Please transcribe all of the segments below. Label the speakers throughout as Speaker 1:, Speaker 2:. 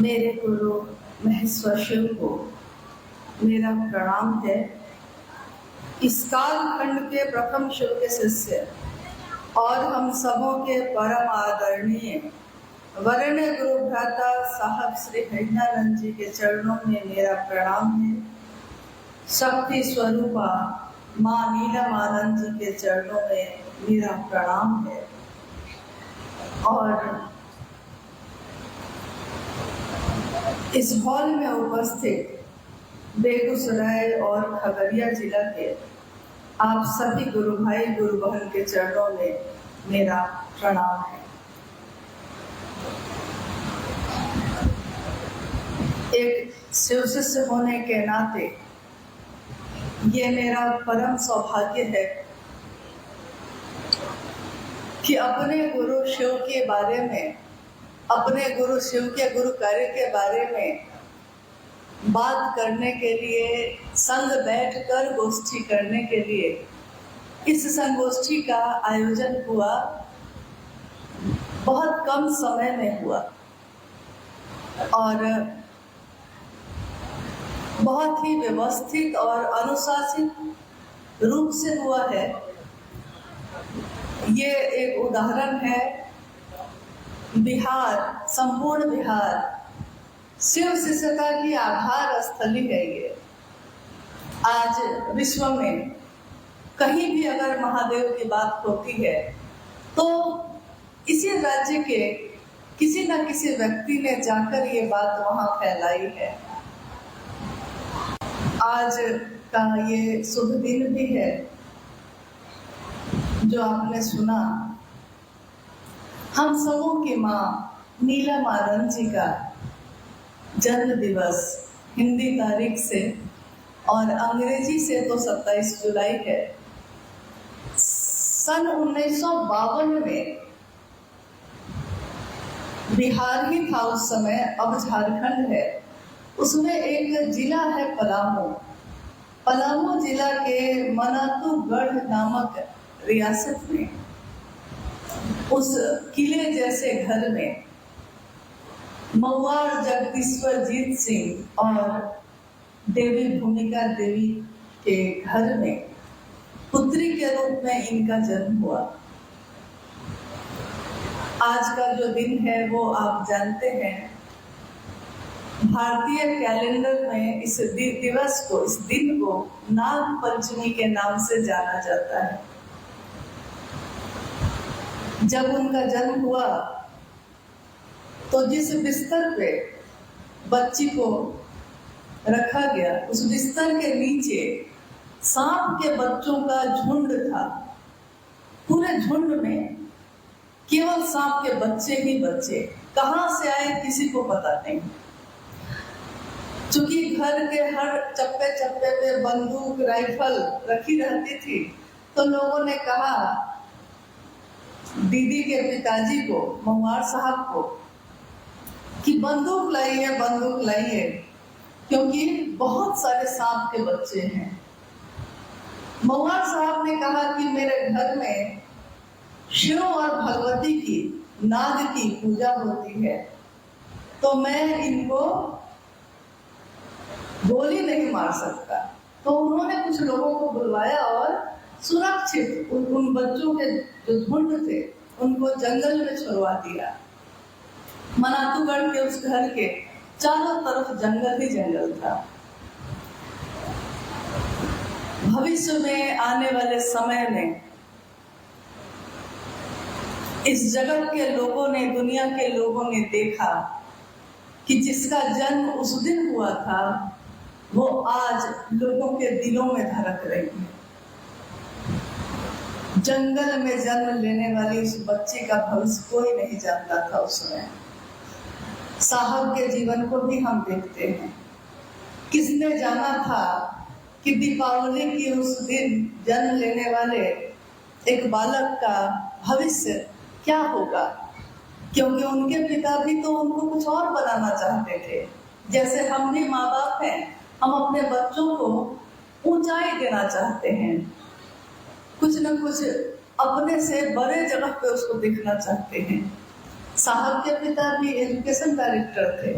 Speaker 1: मेरे गुरु महेश्वर शिव को मेरा प्रणाम है। इस कालखंड के प्रथम शिव के शिष्य और हम सबों के परम आदरणीय वरेण्य गुरु भ्राता साहब श्री हरिनानंद जी के चरणों में मेरा प्रणाम है। शक्ति स्वरूपा माँ नीलमानंद जी के चरणों में मेरा प्रणाम है। और इस हॉल में उपस्थित बेगूसराय और खगड़िया जिला के आप सभी गुरु भाई गुरु बहन के चरणों में मेरा प्रणाम है। एक शिव शिष्य होने के नाते ये मेरा परम सौभाग्य है कि अपने गुरु शिव के बारे में, अपने गुरु शिव के गुरु कार्य के बारे में बात करने के लिए, संग बैठकर गोष्ठी करने के लिए इस संगोष्ठी का आयोजन हुआ। बहुत कम समय में हुआ और बहुत ही व्यवस्थित और अनुशासित रूप से हुआ है। ये एक उदाहरण है। बिहार, संपूर्ण बिहार शिव शिष्यता की आधार स्थली है। ये आज विश्व में कहीं भी अगर महादेव की बात होती है तो इसी राज्य के किसी न किसी व्यक्ति ने जाकर ये बात वहां फैलाई है। आज का ये शुभ दिन भी है जो आपने सुना। हम सबों की माँ नीलमानंद जी का जन्म दिवस हिंदी तारीख से और अंग्रेजी से तो 27 जुलाई है। सन 1952 में बिहार ही था उस समय, अब झारखंड है। उसमें एक जिला है पलामू। पलामू जिला के मनातूगढ़ नामक रियासत में उस किले जैसे घर में मऊआर जगदीश्वर जीत सिंह और देवी भूमिका देवी के घर में पुत्री के रूप में इनका जन्म हुआ। आज का जो दिन है वो आप जानते हैं। भारतीय कैलेंडर में इस दिवस को, इस दिन को नाग पंचमी के नाम से जाना जाता है। जब उनका जन्म हुआ तो जिस बिस्तर पे बच्ची को रखा गया उस बिस्तर के नीचे सांप के बच्चों का झुंड था। पूरे झुंड में केवल सांप के बच्चे ही बच्चे, कहां से आए किसी को पता नहीं। चूंकि घर के हर चप्पे चप्पे पे बंदूक राइफल रखी रहती थी तो लोगों ने कहा दीदी के पिताजी को, मऊआर साहब को, कि बंदूक लाइए क्योंकि बहुत सारे सांप के बच्चे हैं। मऊआर साहब ने कहा कि मेरे घर में शिव और भगवती की, नाग की पूजा होती है तो मैं इनको गोली नहीं मार सकता। तो उन्होंने कुछ लोगों को बुलवाया और सुरक्षित उन बच्चों के जो झुंड थे उनको जंगल में छुड़वा दिया। मनातूगढ़ के उस घर के चारों तरफ जंगल ही जंगल था। भविष्य में आने वाले समय में इस जगत के लोगों ने, दुनिया के लोगों ने देखा कि जिसका जन्म उस दिन हुआ था वो आज लोगों के दिलों में धड़क रही है। जंगल में जन्म लेने वाली उस बच्चे का भविष्य कोई नहीं जानता था उसमें। साहब के जीवन को भी हम देखते हैं। किसने जाना था कि दीपावली की उस दिन जन्म लेने वाले एक बालक का भविष्य क्या होगा, क्योंकि उनके पिता भी तो उनको कुछ और बनाना चाहते थे। जैसे हम भी माँ बाप हैं, हम अपने बच्चों को ऊंचाई देना चाहते हैं, कुछ न कुछ अपने से बड़े जगह पे उसको देखना चाहते हैं। साहब के पिता भी एजुकेशन डायरेक्टर थे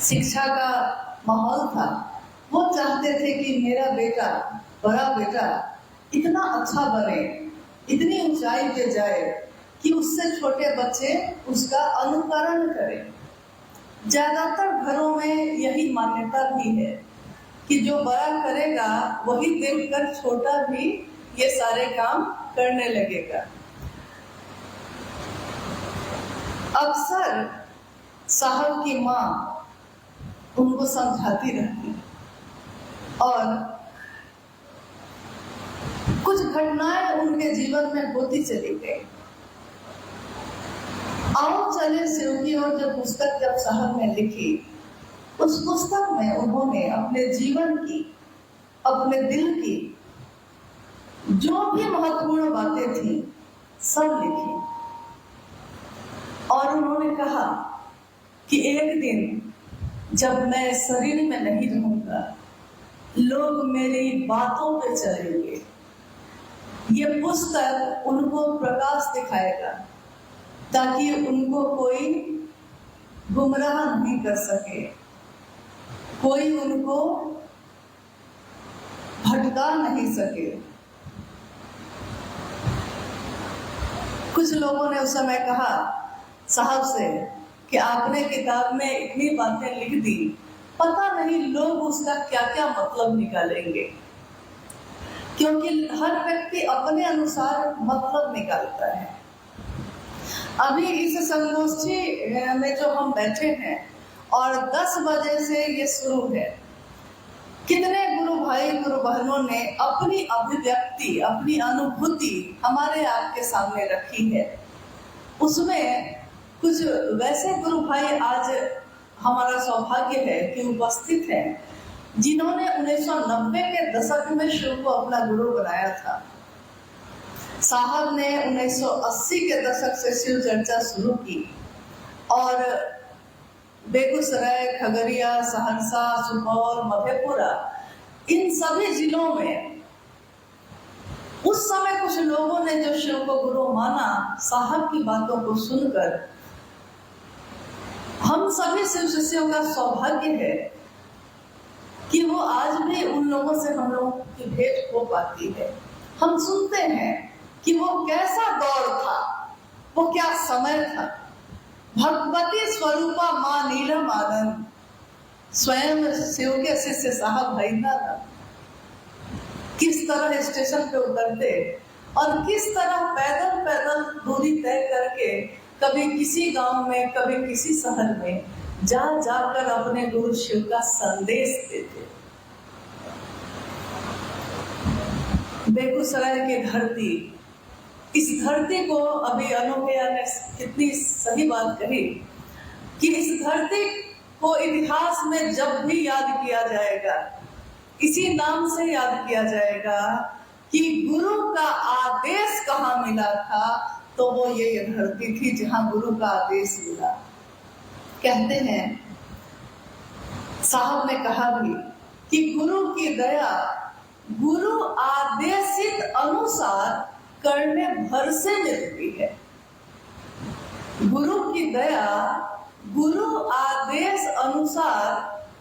Speaker 1: शिक्षा का माहौल था। वो चाहते थे कि मेरा बेटा, बड़ा बेटा इतना अच्छा बने, इतनी ऊंचाई पे जाए कि उससे छोटे बच्चे उसका अनुकरण करें। ज्यादातर घरों में यही मान्यता भी है कि जो बड़ा करेगा वही देखकर छोटा भी ये सारे काम करने लगेगा। अक्सर साहब की माँ उनको समझाती रहती और कुछ घटनाएं उनके जीवन में होती चली गई। आओ चले शिव की ओर जो पुस्तक जब साहब ने लिखी, उस पुस्तक में उन्होंने अपने जीवन की, अपने दिल की जो भी महत्वपूर्ण बातें थी सब लिखी। और उन्होंने कहा कि एक दिन जब मैं शरीर में नहीं रहूंगा, लोग मेरी बातों पे चलेंगे। ये पुस्तक उनको प्रकाश दिखाएगा ताकि उनको कोई गुमराह नहीं कर सके, कोई उनको भटका नहीं सके। कुछ लोगों ने उस समय कहा साहब से कि आपने किताब में इतनी बातें लिख दी, पता नहीं लोग उसका क्या क्या मतलब निकालेंगे, क्योंकि हर व्यक्ति अपने अनुसार मतलब निकालता है। अभी इस संगोष्ठी में जो हम बैठे हैं और 10 बजे से ये शुरू है, कितने गुरु भाई गुरु बहनों ने अपनी अभिव्यक्ति, अपनी अनुभूति हमारे आपके सामने रखी है। उसमें कुछ वैसे गुरु भाई आज हमारा सौभाग्य है कि उपस्थित हैं, जिन्होंने 1990 के दशक में शिव को अपना गुरु बनाया था। साहब ने 1980 के दशक से शिव चर्चा शुरू की और बेगूसराय, खगड़िया, सहरसा, सुपौल, मधेपुरा, इन सभी जिलों में उस समय कुछ लोगों ने जो शिव को गुरु माना, साहब की बातों को सुनकर हम सभी शिव शिष्यों का सौभाग्य है कि वो आज भी उन लोगों से हम लोगों की भेंट हो पाती है। हम सुनते हैं कि वो कैसा दौर था, वो क्या समय था। भगवती स्वरूपा माँ नीलम आनंद स्वयं शिव के शिष्य साहब भैरवनाथ किस तरह स्टेशन पे उतरते और किस तरह पैदल पैदल दूरी तय करके कभी किसी गांव में, कभी किसी शहर में जा जाकर अपने गुरु शिव का संदेश देते। बेगूसराय की धरती, इस धरती को अभी अनुप्रिया ने कितनी सही बात कही कि इस धरती को इतिहास में जब भी याद किया जाएगा, इसी नाम से याद किया जाएगा कि गुरु का आदेश कहाँ मिला था, तो वो ये धरती थी जहां गुरु का आदेश मिला। कहते हैं, साहब ने कहा भी कि गुरु की दया गुरु आदेशित अनुसार करने भर से मिलती है। गुरु की दया गुरु आदेश अनुसार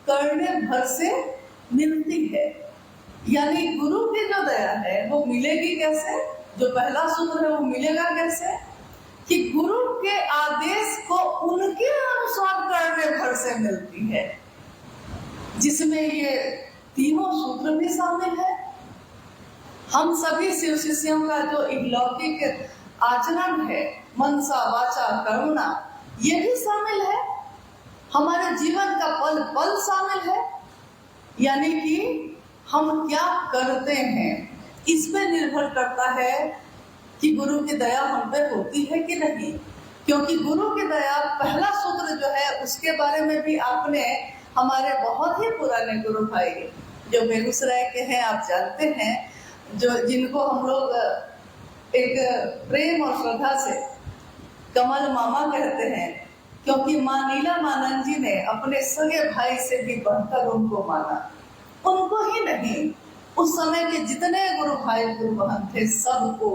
Speaker 1: करने भर से मिलती है। यानी गुरु की जो दया है वो मिलेगी कैसे? जो पहला सूत्र है वो मिलेगा कैसे? कि गुरु के आदेश को उनके अनुसार करने भर से मिलती है, जिसमें ये तीनों सूत्र भी शामिल है। हम सभी शिव शिष्यों का जो लौकिक आचरण है, मनसा वाचा करुणा, ये भी शामिल है। हमारे जीवन का पल पल शामिल है। यानी कि हम क्या करते हैं, इस पे निर्भर करता है कि गुरु की दया हम पे होती है कि नहीं। क्योंकि गुरु की दया, पहला सूत्र जो है, उसके बारे में भी आपने हमारे बहुत ही पुराने गुरु भाई जो बेगूसराय के हैं, आप जानते हैं, जो जिनको हम लोग एक प्रेम और श्रद्धा से कमल मामा कहते हैं, क्योंकि माँ नीलम आनंद जी ने अपने सगे भाई से भी बढ़कर उनको माना। उनको ही नहीं, उस समय के जितने गुरु भाई गुरु बहन थे, सबको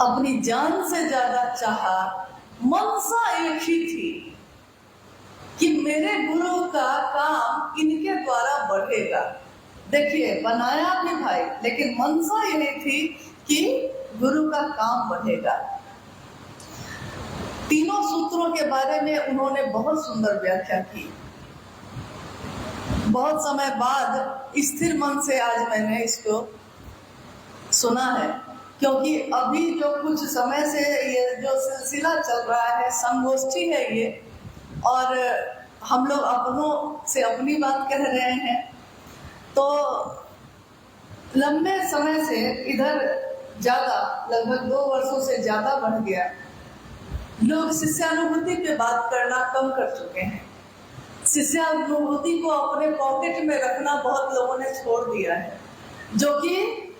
Speaker 1: अपनी जान से ज्यादा चाहा। मनसा एक ही थी कि मेरे गुरु का काम इनके द्वारा बढ़ेगा। देखिए, बनाया भी भाई, लेकिन मंशा यही थी कि गुरु का काम बढ़ेगा। तीनों सूत्रों के बारे में उन्होंने बहुत सुंदर व्याख्या की। बहुत समय बाद स्थिर मन से आज मैंने इसको सुना है, क्योंकि अभी जो कुछ समय से ये जो सिलसिला चल रहा है, संगोष्ठी है ये, और हम लोग अपनों से अपनी बात कह रहे हैं, तो लंबे समय से इधर ज्यादा, लगभग 2 वर्षों से ज्यादा बढ़ गया। लोग शिष्यानुभूति पे बात करना कम कर चुके हैं। शिष्यानुभूति को अपने पॉकेट में रखना बहुत लोगों ने छोड़ दिया है, जो कि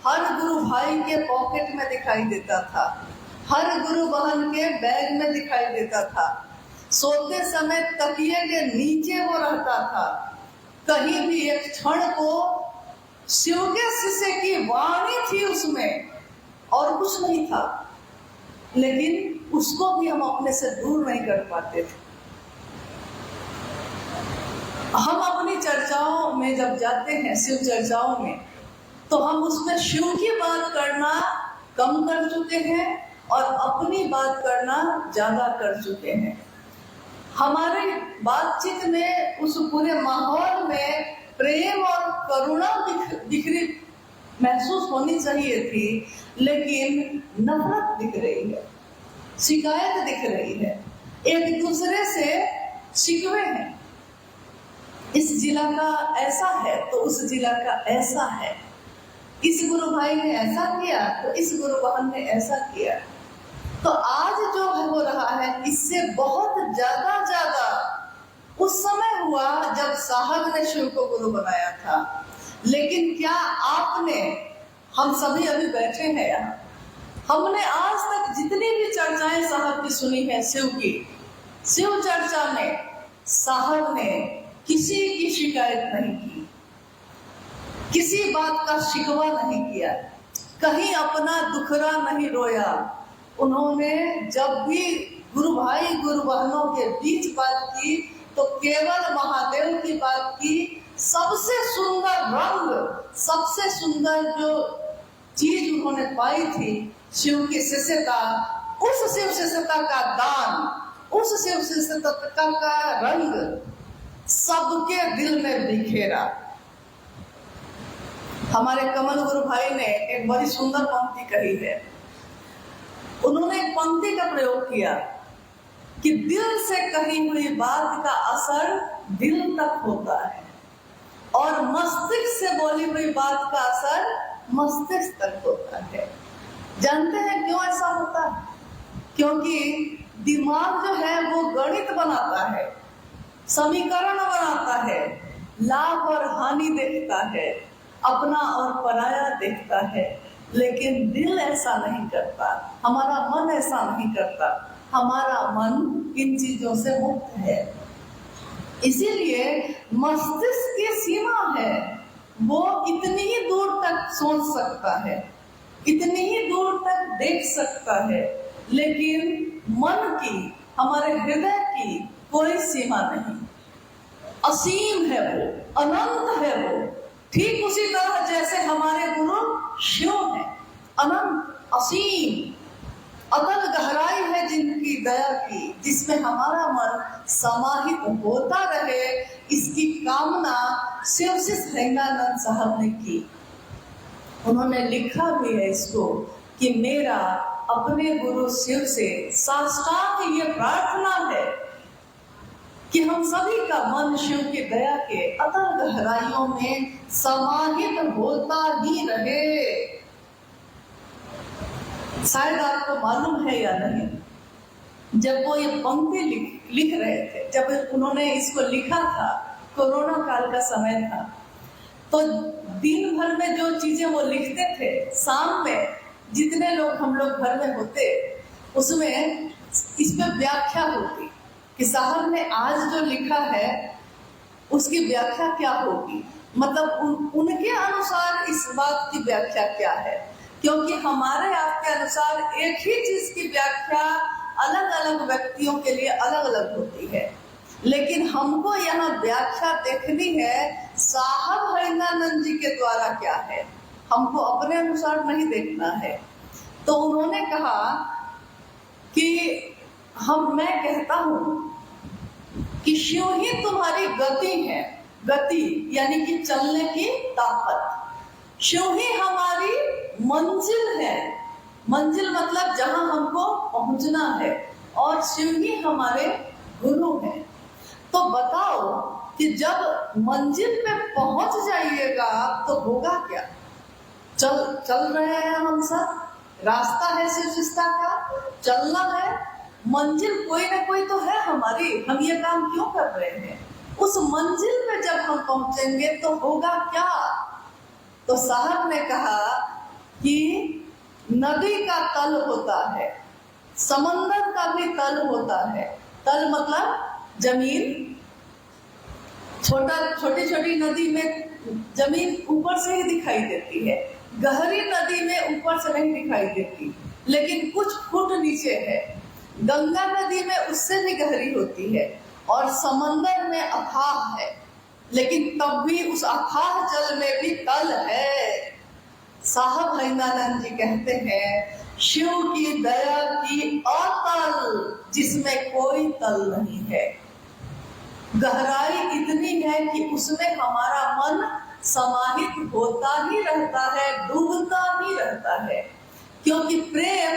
Speaker 1: हर गुरु भाई के पॉकेट में दिखाई देता था, हर गुरु बहन के बैग में दिखाई देता था। सोते समय तकिए के नीचे वो रहता था। कहीं भी एक क्षण को शिव के शिष्य की वाणी थी उसमें, और कुछ नहीं था, लेकिन उसको भी हम अपने से दूर नहीं कर पाते थे। हम अपनी चर्चाओं में जब जाते हैं, शिव चर्चाओं में, तो हम उसमें शिव की बात करना कम कर चुके हैं और अपनी बात करना ज्यादा कर चुके हैं। हमारे बातचीत में, उस पूरे माहौल में प्रेम और करुणा दिखरी महसूस होनी चाहिए थी, लेकिन नफरत दिख रही है, शिकायत दिख रही है, एक दूसरे से शिकवे हैं। इस जिला का ऐसा है तो उस जिला का ऐसा है, इस गुरु भाई ने ऐसा किया तो इस गुरु बहन ने ऐसा किया। तो आज जो हो रहा है, इससे बहुत ज्यादा उस समय हुआ जब साहब ने शिव को गुरु बनाया था। लेकिन क्या आपने, हम सभी अभी बैठे हैं यहाँ, हमने आज तक जितनी भी चर्चाएं साहब की सुनी है शिव की, शिव चर्चा में साहब ने किसी की शिकायत नहीं की, किसी बात का शिकवा नहीं किया, कहीं अपना दुखरा नहीं रोया। उन्होंने जब भी गुरु भाई गुरु बहनों के बीच बात की तो केवल महादेव की बात की। सबसे सुंदर रंग, सबसे सुंदर जो चीज उन्होंने पाई थी शिव की शिष्यता, उस शिव शिष्यता का दान, उस शिव शिष्यता का रंग सबके दिल में बिखेरा। हमारे कमल गुरु भाई ने एक बड़ी सुंदर पंक्ति कही है। उन्होंने एक पंक्ति का प्रयोग किया कि दिल से कही हुई बात का असर दिल तक होता है और मस्तिष्क से बोली हुई बात का असर मस्तिष्क तक होता है। जानते हैं क्यों ऐसा होता है? क्योंकि दिमाग जो है वो गणित बनाता है, समीकरण बनाता है, लाभ और हानि देखता है, अपना और पराया देखता है, लेकिन दिल ऐसा नहीं करता, हमारा मन ऐसा नहीं करता। हमारा मन इन चीजों से मुक्त है। इसीलिए मस्तिष्क की सीमा है, वो इतनी ही दूर तक सोच सकता है, इतनी ही दूर तक देख सकता है, लेकिन मन की, हमारे हृदय की कोई सीमा नहीं। असीम है वो, अनंत है वो। ठीक उसी तरह जैसे हमारे गुरु शिव है, अनंत, असीम, अतल गहराई है जिनकी दया की, जिसमें हमारा मन समाहित होता रहे, इसकी कामना शिव शिष्य हेंगानंद साहब ने की। उन्होंने लिखा भी है इसको कि मेरा अपने गुरु शिव से साष्टांग ये प्रार्थना है कि हम सभी का मन शिव की दया के अतल गहराइयों में समाहित होता ही रहे। शायद आपको मालूम है या नहीं, जब वो ये पंक्ति लिख रहे थे, जब उन्होंने इसको लिखा था, कोरोना काल का समय था, तो दिन भर में जो चीजें वो लिखते थे, शाम में जितने लोग हम लोग घर में होते, उसमें इस पे व्याख्या होती कि साहब ने आज जो लिखा है उसकी व्याख्या क्या होगी, मतलब उनके अनुसार इस बात की व्याख्या क्या है। क्योंकि हमारे आपके अनुसार एक ही चीज की व्याख्या अलग अलग व्यक्तियों के लिए अलग अलग होती है। लेकिन हमको यहाँ व्याख्या देखनी है साहब हरिनानंद जी के द्वारा क्या है, हमको अपने अनुसार नहीं देखना है। तो उन्होंने कहा कि मैं कहता हूं कि शिव ही तुम्हारी गति है, गति यानी कि चलने की ताकत। शिव ही हमारी मंजिल है, मंजिल मतलब जहां हमको पहुंचना है, और शिव ही हमारे गुरु हैं। तो बताओ कि जब मंजिल पे पहुंच जाइएगा तो होगा क्या? चल रहे हैं हम सब, रास्ता है शिव सृष्टा का, चलना है, मंजिल कोई ना कोई तो है हमारी, हम ये काम क्यों कर रहे हैं? उस मंजिल पे जब हम पहुंचेंगे तो होगा क्या? तो साहब ने कहा कि नदी का तल होता है, समंदर का भी तल होता है। तल मतलब जमीन, छोटी छोटी नदी में जमीन ऊपर से ही दिखाई देती है, गहरी नदी में ऊपर से नहीं दिखाई देती, लेकिन कुछ फुट नीचे है। गंगा नदी में उससे भी गहरी होती है, और समंदर में अथाह है, लेकिन तब भी उस अथाह जल में भी तल है। साहब हरिनानंद जी कहते हैं शिव की दया की अतल जिसमें कोई तल नहीं है, गहराई इतनी है कि उसमें हमारा मन समाहित होता ही रहता है, डूबता ही रहता है, क्योंकि प्रेम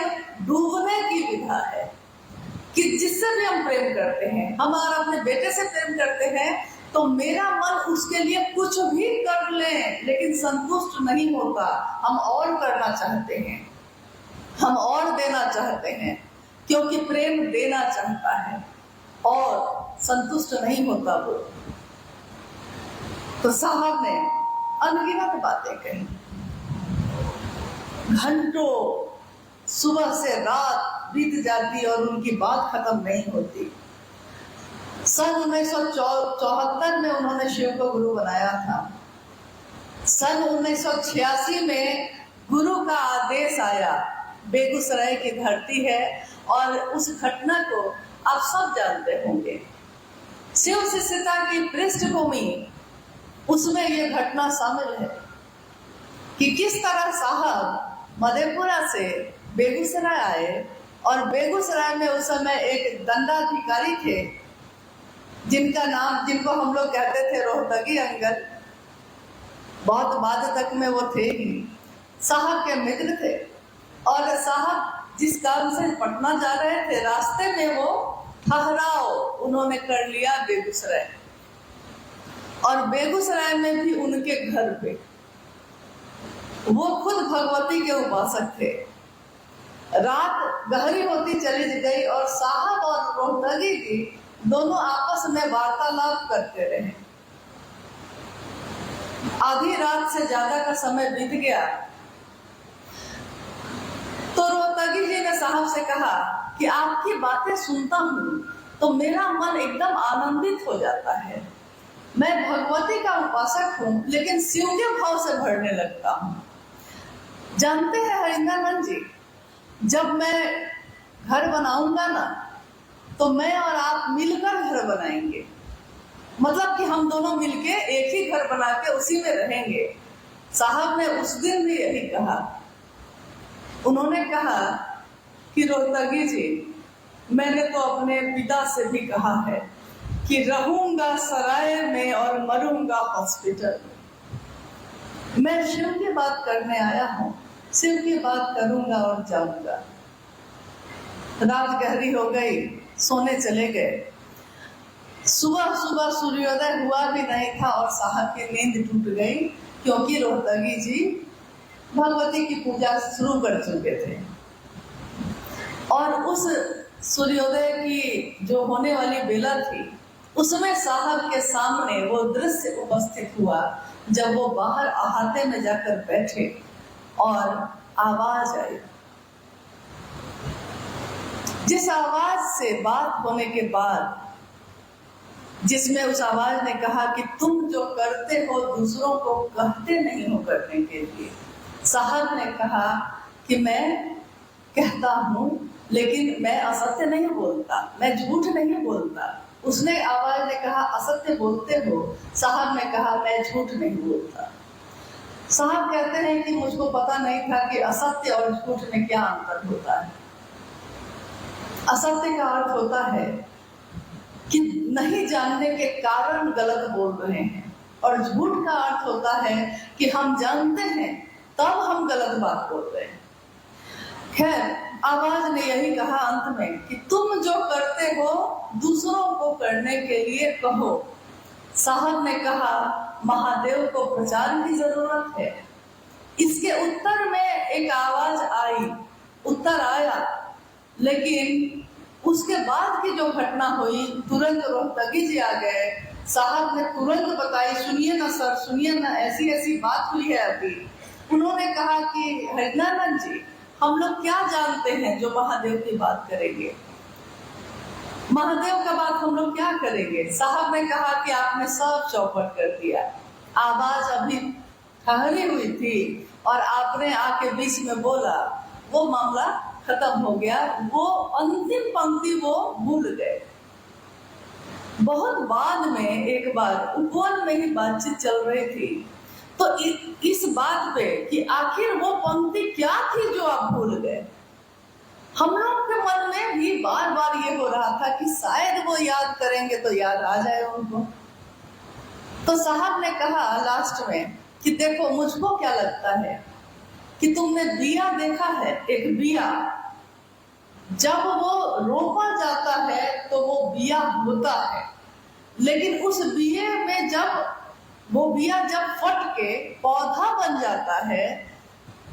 Speaker 1: डूबने की विधा है। कि जिससे भी हम प्रेम करते हैं, हम अगर अपने बेटे से प्रेम करते हैं तो मेरा मन उसके लिए कुछ भी कर ले, लेकिन संतुष्ट नहीं होता, हम और करना चाहते हैं, हम और देना चाहते हैं, क्योंकि प्रेम देना चाहता है और संतुष्ट नहीं होता वो। तो साहब ने अनगिनत बातें कही, घंटों सुबह से रात बीत जाती और उनकी बात खत्म नहीं होती। सन 1974 में उन्होंने शिव को गुरु बनाया था। सन 1986 में गुरु का आदेश आया, बेगूसराय की धरती है और उस घटना को आप सब जानते होंगे। शिव शिष्यता की पृष्ठभूमि उसमें यह घटना शामिल है कि किस तरह साहब मधेपुरा से बेगूसराय आए, और बेगूसराय में उस समय एक दंडाधिकारी थे जिनको हम लोग कहते थे रोहतगी अंकल। बहुत बाद तक में वो थे ही, साहब के मित्र थे, और साहब जिस काम से पटना जा रहे थे रास्ते में वो ठहराव उन्होंने कर लिया बेगूसराय, और बेगूसराय में भी उनके घर पे वो खुद भगवती के उपासक थे। रात गहरी होती चली गई और साहब और रोहतगी जी दोनों आपस में वार्तालाप करते रहे। आधी रात से ज्यादा का समय बीत गया तो रोहतगी जी ने साहब से कहा कि आपकी बातें सुनता हूँ तो मेरा मन एकदम आनंदित हो जाता है। मैं भगवती का उपासक हूँ, लेकिन शिव के भाव से भरने लगता हूँ। जानते हैं हरिनानंद जी, जब मैं घर बनाऊंगा ना तो मैं और आप मिलकर घर बनाएंगे, मतलब कि हम दोनों मिलके एक ही घर बना के उसी में रहेंगे। साहब ने उस दिन भी यही कहा। उन्होंने कहा कि रोहतगी जी, मैंने तो अपने पिता से भी कहा है कि रहूंगा सराय में और मरूंगा हॉस्पिटल में। मैं शिव की बात करने आया हूँ, शिव की बात करूंगा और जाऊंगा। रात गहरी हो गई, सोने चले गए। सुबह सुबह सूर्योदय हुआ भी नहीं था और साहब की नींद टूट गई, क्योंकि रोहतगी जी भगवती की पूजा शुरू कर चुके थे। और उस सूर्योदय की जो होने वाली बेला थी, उसमें साहब के सामने वो दृश्य उपस्थित हुआ जब वो बाहर अहाते में जाकर बैठे और आवाज आई। जिस आवाज से बात होने के बाद, जिसमें उस आवाज ने कहा कि तुम जो करते हो दूसरों को कहते नहीं हो करने के लिए, साहब ने कहा कि मैं कहता हूँ लेकिन मैं असत्य नहीं बोलता, मैं झूठ नहीं बोलता। उसने आवाज ने कहा, असत्य बोलते हो? साहब ने कहा, मैं झूठ नहीं बोलता। साहब कहते हैं कि मुझको पता नहीं था कि असत्य और झूठ में क्या अंतर होता है। असत्य का अर्थ होता है कि नहीं जानने के कारण गलत बोल रहे हैं, और झूठ का अर्थ होता है कि हम जानते हैं तब हम गलत बात बोल रहे हैं। खैर, आवाज ने यही कहा अंत में कि तुम जो करते हो दूसरों को करने के लिए कहो। साहब ने कहा, महादेव को प्रचार की जरूरत है। इसके उत्तर में एक आवाज आई, उत्तर आया, लेकिन उसके बाद की जो घटना हुई, तुरंत रोहतगी जी आ गए। साहब ने तुरंत बताई, सुनिए ना सर, सुनिए ना, ऐसी ऐसी बात हुई है अभी। उन्होंने कहा कि हरिनारायण जी, हम लोग क्या जानते हैं जो महादेव की बात करेंगे, महादेव का बात हम लोग क्या करेंगे। साहब ने कहा कि आपने सब चौपट कर दिया। आवाज अभी ठहरी हुई थी और आपने आके बीच में बोला, वो मामला खत्म हो गया। वो अंतिम पंक्ति वो भूल गए। बहुत बाद में एक बार उपवन में ही बातचीत चल रही थी, तो इस बात पे कि आखिर वो पंक्ति क्या थी जो आप भूल गए, हम लोग के मन में भी बार बार ये हो रहा था कि शायद वो याद करेंगे तो याद आ जाए उनको। तो साहब ने कहा लास्ट में कि देखो, मुझको क्या लगता है कि तुमने बिया देखा है, एक बिया जब वो रोपा जाता है तो वो बिया होता है, लेकिन उस बिये में जब वो बिया जब फट के पौधा बन जाता है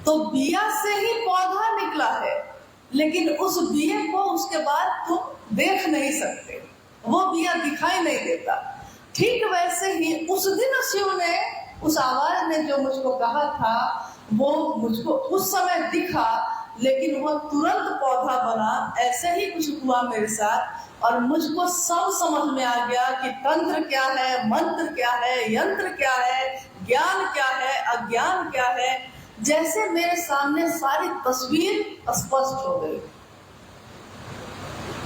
Speaker 1: तो बिया से ही पौधा निकला है, लेकिन उस बिये को उसके बाद तुम देख नहीं सकते, वो बिया दिखाई नहीं देता। ठीक वैसे ही उस दिन शिव ने, उस आवाज ने जो मुझको कहा था, वो मुझको उस समय दिखा, लेकिन वो तुरंत पौधा बना। ऐसे ही कुछ हुआ मेरे साथ, और मुझको सब समझ में आ गया कि तंत्र क्या है, मंत्र क्या है, यंत्र क्या है, ज्ञान क्या है, अज्ञान क्या है। जैसे मेरे सामने सारी तस्वीर स्पष्ट हो गई।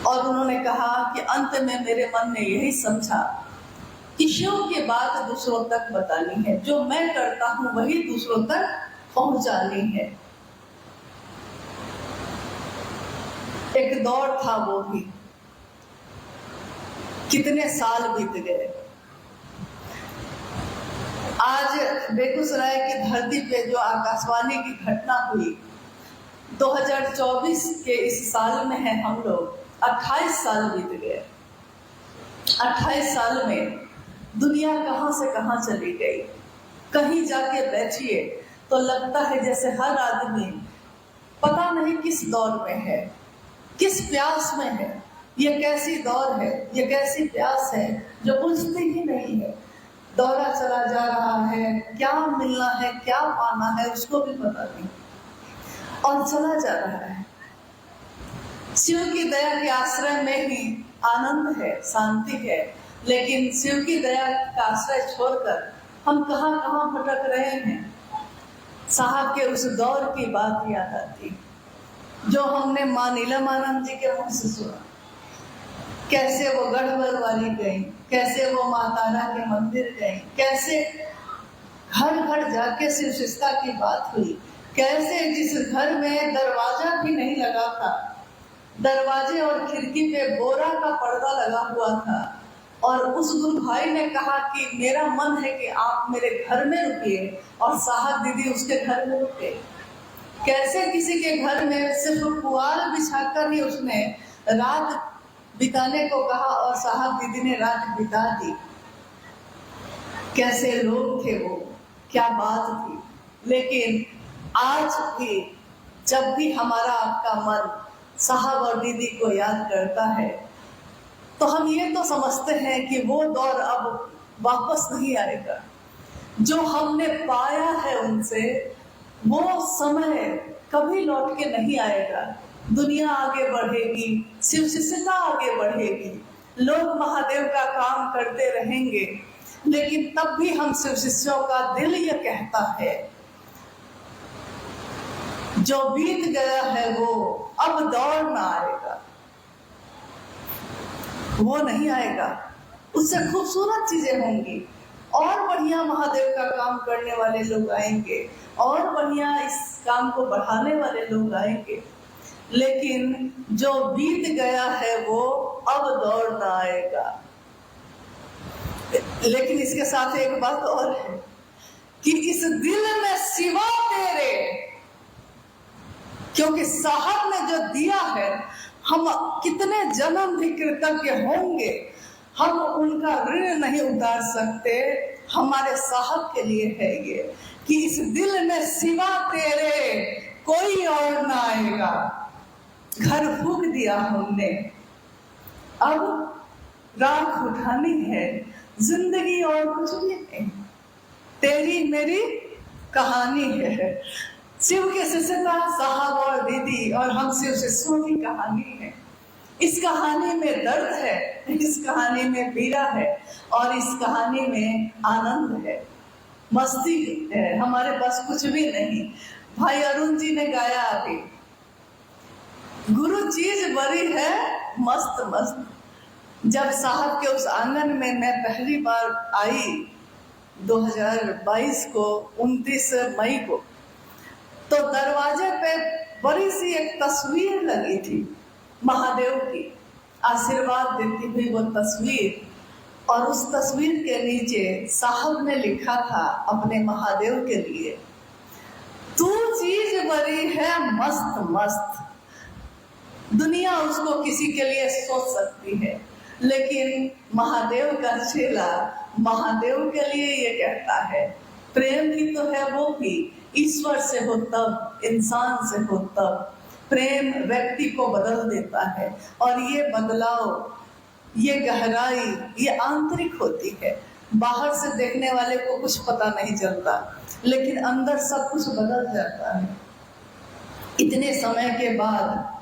Speaker 1: और उन्होंने कहा कि अंत में मेरे मन ने यही समझा कि शिव की बात दूसरों तक बतानी है, जो मैं करता हूं वही दूसरों तक पहुंचानी है। एक दौर था, वो भी कितने साल बीत गए। आज बेगूसराय की धरती पे जो आकाशवाणी की घटना हुई, 2024 के इस साल में है हम लोग, 28 साल बीत गए। 28 साल में दुनिया कहां से कहां चली गई। कहीं जाके बैठिए तो लगता है जैसे हर आदमी पता नहीं किस दौर में है, किस प्यास में है। ये कैसी दौर है, ये कैसी प्यास है जो बुझती ही नहीं है। दौरा चला जा रहा है, क्या मिलना है, क्या पाना है, उसको भी पता नहीं, और चला जा रहा है। शिव की दया के आश्रय में ही आनंद है, शांति है, लेकिन शिव की दया का आश्रय छोड़कर हम कहां कहां भटक रहे हैं। साहब के उस दौर की बात याद आती जो हमने मां नीलमानंद जी के मुंह से सुना। कैसे वो गढ़वर वाली गई, कैसे वो माँ तारा के मंदिर गई, कैसे घर घर जाके शिवशिष्टा की बात हुई, कैसे जिस घर में दरवाजा भी नहीं लगा था, दरवाजे और खिड़की पे बोरा का पर्दा लगा हुआ था, और उस गुरु भाई ने कहा कि मेरा मन है कि आप मेरे घर में रुकिए, और साहब दीदी उसके घर में रुके। कैसे किसी के घर में सिर्फ पुआल बिछाकर ही उसने रात बिताने को कहा और साहब दीदी ने रात बिता दी। कैसे लोग थे वो, क्या बात थी। लेकिन आज भी जब भी हमारा आपका मन साहब और दीदी को याद करता है तो हम ये तो समझते हैं कि वो दौर अब वापस नहीं आएगा। जो हमने पाया है उनसे, वो समय कभी लौट के नहीं आएगा। दुनिया आगे बढ़ेगी, शिवशिष्यता आगे बढ़ेगी, लोग महादेव का काम करते रहेंगे, लेकिन तब भी हम शिवशिष्यों का दिल ये कहता है, जो बीत गया है वो अब दौड़ ना आएगा। वो नहीं आएगा। उससे खूबसूरत चीजें होंगी, और बढ़िया महादेव का काम करने वाले लोग आएंगे, और बढ़िया इस काम को बढ़ाने वाले लोग आएंगे। लेकिन जो बीत गया है वो अब दौड़ ना आएगा। लेकिन इसके साथ एक बात और है कि इस दिल में सिवा तेरे, क्योंकि साहब ने जो दिया है, हम कितने जन्म भी कृतज्ञ होंगे, हम उनका ऋण नहीं उतार सकते। हमारे साहब के लिए है ये कि इस दिल में सिवा तेरे कोई और ना आएगा। घर फूंक दिया हमने, अब राख उठानी है, जिंदगी और कुछ भी नहीं, तेरी मेरी कहानी है। शिव के शिष्यता साहब और दीदी और हम शिव शिष्यों की कहानी है। इस कहानी में दर्द है, इस कहानी में पीड़ा है, और इस कहानी में आनंद है, मस्ती है। हमारे पास कुछ भी नहीं। भाई अरुण जी ने गाया अभी, गुरु चीज बड़ी है मस्त मस्त। जब साहब के उस आंगन में मैं पहली बार आई 2022 को 29 मई को, तो दरवाजे पे बड़ी सी एक तस्वीर लगी थी महादेव की, आशीर्वाद देती हुई वो तस्वीर। और उस तस्वीर के नीचे साहब ने लिखा था अपने महादेव के लिए, तू चीज बड़ी है मस्त मस्त। दुनिया उसको किसी के लिए सोच सकती है, लेकिन महादेव का चेला महादेव के लिए ये कहता है, प्रेम भी तो है वो भी, ईश्वर से हो तब, इंसान से हो तब। प्रेम व्यक्ति को बदल देता है, और ये बदलाव, ये गहराई, ये आंतरिक होती है। बाहर से देखने वाले को कुछ पता नहीं चलता, लेकिन अंदर सब कुछ बदल जाता है। इतने समय के बाद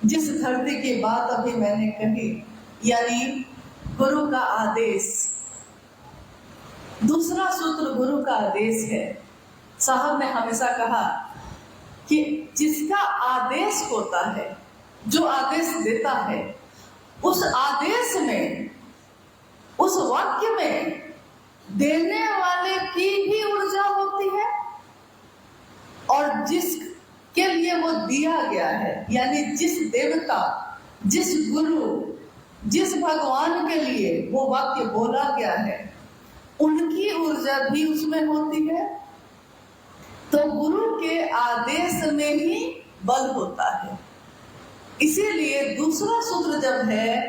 Speaker 1: जिस धरती की बात अभी मैंने कही, यानी गुरु का आदेश, दूसरा सूत्र गुरु का आदेश है। साहब ने हमेशा कहा कि जिसका आदेश होता है, जो आदेश देता है, उस आदेश में, उस वाक्य में देने वाले की भी ऊर्जा होती है, और जिसके लिए वो दिया गया है, यानी जिस देवता, जिस गुरु, जिस भगवान के लिए वो वाक्य बोला गया है, उनकी ऊर्जा भी उसमें होती है। तो गुरु के आदेश में ही बल होता है। इसीलिए दूसरा सूत्र जब है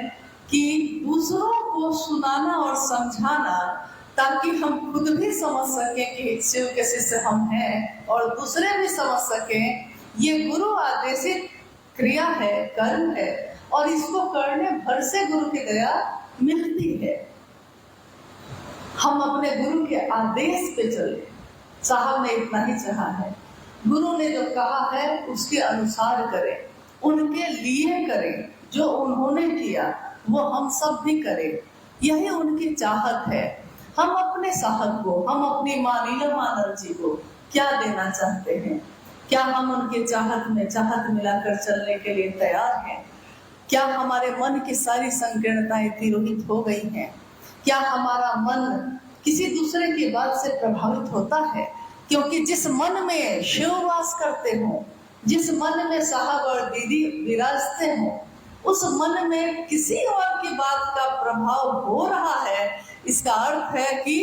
Speaker 1: कि दूसरों को सुनाना और समझाना, ताकि हम खुद भी समझ सकें कि शिव के शिष्य हम हैं, और दूसरे भी समझ सकें, ये गुरु आदेशित क्रिया है, कर्म है, और इसको करने भर से गुरु की दया मिलती है। हम अपने गुरु के आदेश पे चले। साहब ने इतना ही चाहा है, गुरु ने जो कहा है उसके अनुसार करें, उनके लिए करें, जो उन्होंने किया वो हम सब भी करें। यही उनकी चाहत है। हम अपने साहब को, हम अपनी माँ नीलमानंद जी को क्या देना चाहते हैं? क्या हम उनके चाहत में चाहत मिलाकर चलने के लिए तैयार हैं? क्या हमारे मन की सारी संकीर्णताएं तिरोहित हो गई हैं? क्या हमारा मन किसी दूसरे की बात से प्रभावित होता है? क्योंकि जिस मन में शिव वास करते हो, जिस मन में साहब और दीदी विराजते हो, उस मन में किसी और की बात का प्रभाव हो रहा है, इसका अर्थ है कि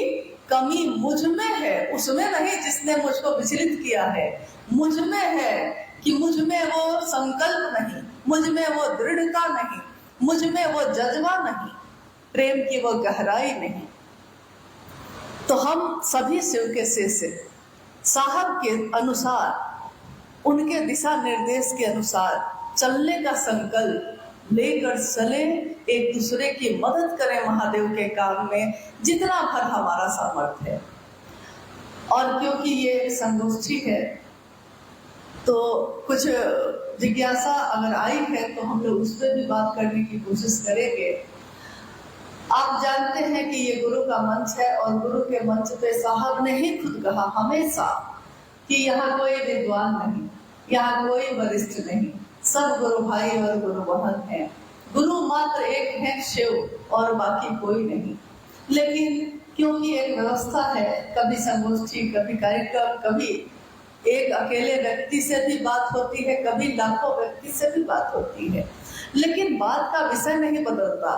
Speaker 1: कमी मुझ में है, उसमें नहीं जिसने मुझको विचलित किया है। मुझ में है कि मुझ में वो संकल्प नहीं, मुझ में वो दृढ़ता नहीं, मुझ में वो जज्बा नहीं, प्रेम की वो गहराई नहीं। तो हम सभी शिव के शिष्य साहब के अनुसार, उनके दिशा निर्देश के अनुसार चलने का संकल्प लेकर चले, एक दूसरे की मदद करें महादेव के काम में जितना भर हमारा सामर्थ्य है। और क्योंकि ये संगोष्ठी है तो कुछ जिज्ञासा अगर आई है तो हम लोग उस पर भी बात करने की कोशिश करेंगे। आप जानते हैं कि ये गुरु का मंच है, और गुरु के मंच पे साहब ने ही खुद कहा हमेशा कि यहाँ कोई विद्वान नहीं, यहाँ कोई वरिष्ठ नहीं, सब गुरु भाई और गुरु बहन हैं। गुरु मात्र एक है शिव और बाकी कोई नहीं। लेकिन क्योंकि एक व्यवस्था है, कभी संगोष्ठी, कभी कार्यक्रम, कभी एक अकेले व्यक्ति से भी बात होती है, कभी लाखों व्यक्ति से भी बात होती है, लेकिन बात का विषय नहीं बदलता,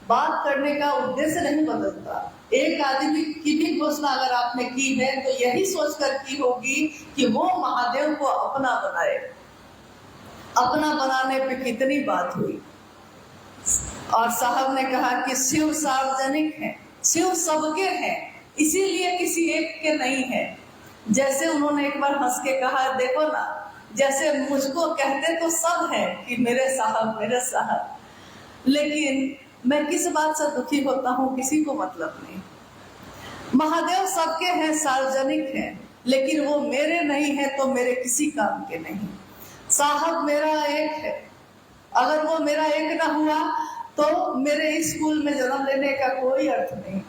Speaker 1: बात करने का उद्देश्य नहीं बदलता। एक आदमी की भी घोषणा अगर आपने की है तो यही सोचकर की होगी कि वो महादेव को अपना बनाए। अपना बनाने पे कितनी बात हुई। और साहब ने कहा कि शिव सार्वजनिक है, शिव सबके हैं, इसीलिए किसी एक के नहीं है। जैसे उन्होंने एक बार हंस के कहा, देखो ना, जैसे मुझको कहते तो सब है कि मेरे साहब मेरे साहब, लेकिन मैं किस बात से दुखी होता हूँ, किसी को मतलब नहीं। महादेव सबके हैं, सार्वजनिक हैं, लेकिन वो मेरे नहीं है तो मेरे किसी काम के नहीं। साहब मेरा एक है, अगर वो मेरा एक ना हुआ तो मेरे इस स्कूल में जन्म लेने का कोई अर्थ नहीं,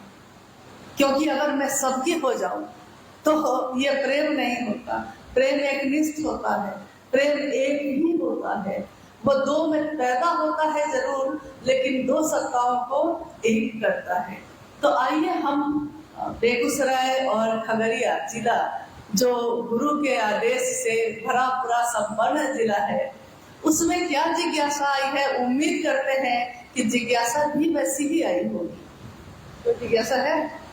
Speaker 1: क्योंकि अगर मैं सबकी हो जाऊं तो ये प्रेम नहीं होता। प्रेम एक निष्ठ होता है, प्रेम एक ही होता है, वो दो में पैदा होता है जरूर, लेकिन दो सत्ताओं को एक करता है। तो आइए हम बेगूसराय और खगड़िया जिला, जो गुरु के आदेश से भरा पूरा संपन्न जिला है, उसमें क्या जिज्ञासा आई है, उम्मीद करते हैं कि जिज्ञासा भी वैसी ही आई होगी। तो जिज्ञासा है?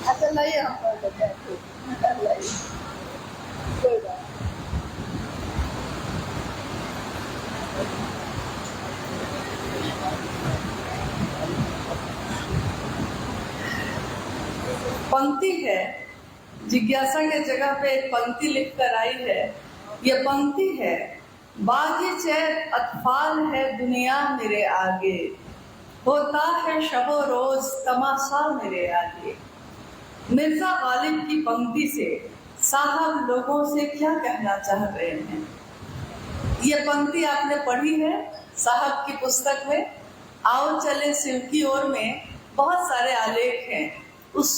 Speaker 1: अच्छा लाइए, हम कर देते हैं, लाइए, कोई बात। पंक्ति है, जिज्ञासा के जगह पे एक पंक्ति लिख कर आई है। ये पंक्ति है, बागी चैत अतफाल है दुनिया मेरे आगे, होता है शबो रोज तमाशा मेरे आगे। मिर्जा गालिब की पंक्ति से साहब लोगों से क्या कहना चाह रहे हैं? ये पंक्ति आपने पढ़ी है साहब की पुस्तक में, आओ चले शिव की ओर में बहुत सारे आलेख हैं। उस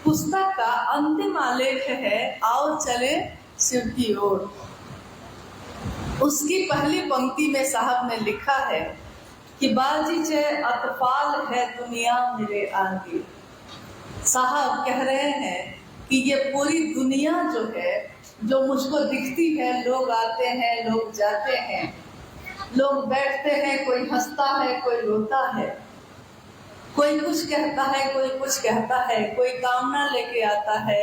Speaker 1: पुस्तक का अंतिम आलेख है आओ चले शिव की ओर। उसकी पहली पंक्ति में साहब ने लिखा है कि बाजी चे अतफाल है दुनिया मेरे आगे। साहब कह रहे हैं कि ये पूरी दुनिया जो है, जो मुझको दिखती है, लोग आते हैं, लोग जाते हैं, लोग बैठते हैं, कोई हंसता है, कोई रोता है, कोई कुछ कहता है, कोई कुछ कहता है, कोई कामना लेके आता है,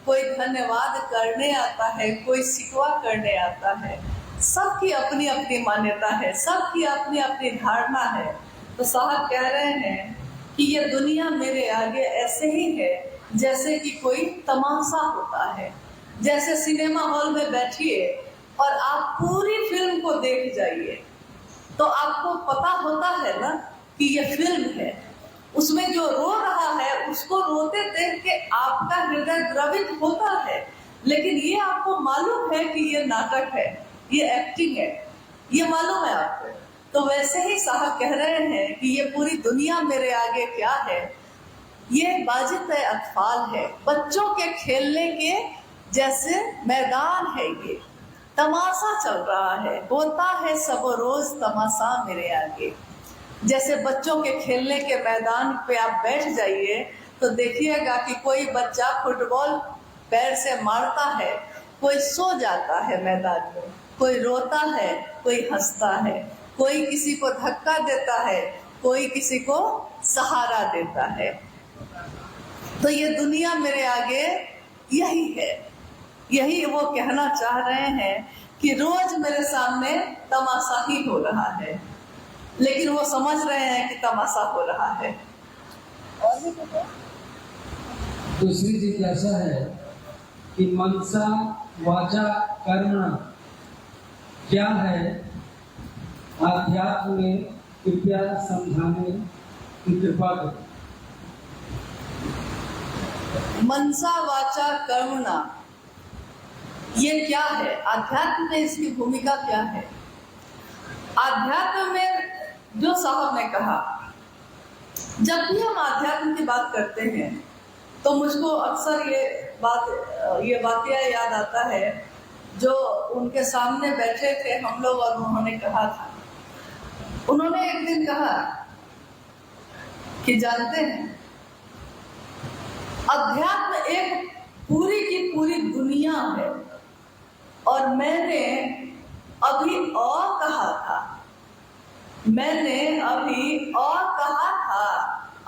Speaker 1: कोई धन्यवाद करने आता है, कोई सिकवा करने आता है। सबकी अपनी अपनी मान्यता है, सबकी अपनी अपनी धारणा है। तो साहब कह रहे हैं कि ये दुनिया मेरे आगे ऐसे ही है जैसे कि कोई तमाशा होता है। जैसे सिनेमा हॉल में बैठिए और आप पूरी फिल्म को देख जाइए तो आपको पता होता है ना कि ये फिल्म है। उसमें जो रो रहा है उसको रोते देख के आपका हृदय द्रवित होता है, लेकिन ये आपको मालूम है कि ये नाटक है, ये एक्टिंग है, ये मालूम है आपको। तो वैसे ही साहब कह रहे हैं कि ये पूरी दुनिया मेरे आगे क्या है, ये बाजित अतफाल है, बच्चों के खेलने के जैसे मैदान है, ये तमाशा चल रहा है, होता है सब रोज तमाशा मेरे आगे। जैसे बच्चों के खेलने के मैदान पे आप बैठ जाइए तो देखिएगा कि कोई बच्चा फुटबॉल पैर से मारता है, कोई सो जाता है मैदान में, कोई रोता है, कोई हंसता है, कोई किसी को धक्का देता है, कोई किसी को सहारा देता है। तो ये दुनिया मेरे आगे यही है, यही वो कहना चाह रहे हैं कि रोज मेरे सामने तमाशा ही हो रहा है, लेकिन वो समझ रहे हैं कि तमाशा हो रहा है।
Speaker 2: दूसरी जिज्ञासा है कि मनसा वाचा कर्मणा क्या है, आध्यात्म में कृपया समझाने की कृपा करें।
Speaker 1: मनसा वाचा कर्मणा ये क्या है? आध्यात्म में इसकी भूमिका क्या है? आध्यात्म में जो साहब ने कहा, जब भी हम आध्यात्म की बात करते हैं तो मुझको अक्सर ये वाकया याद आता है जो उनके सामने बैठे थे हम लोग और उन्होंने कहा था। उन्होंने एक दिन कहा कि जानते हैं, अध्यात्म एक पूरी की पूरी दुनिया है और मैंने अभी और कहा था,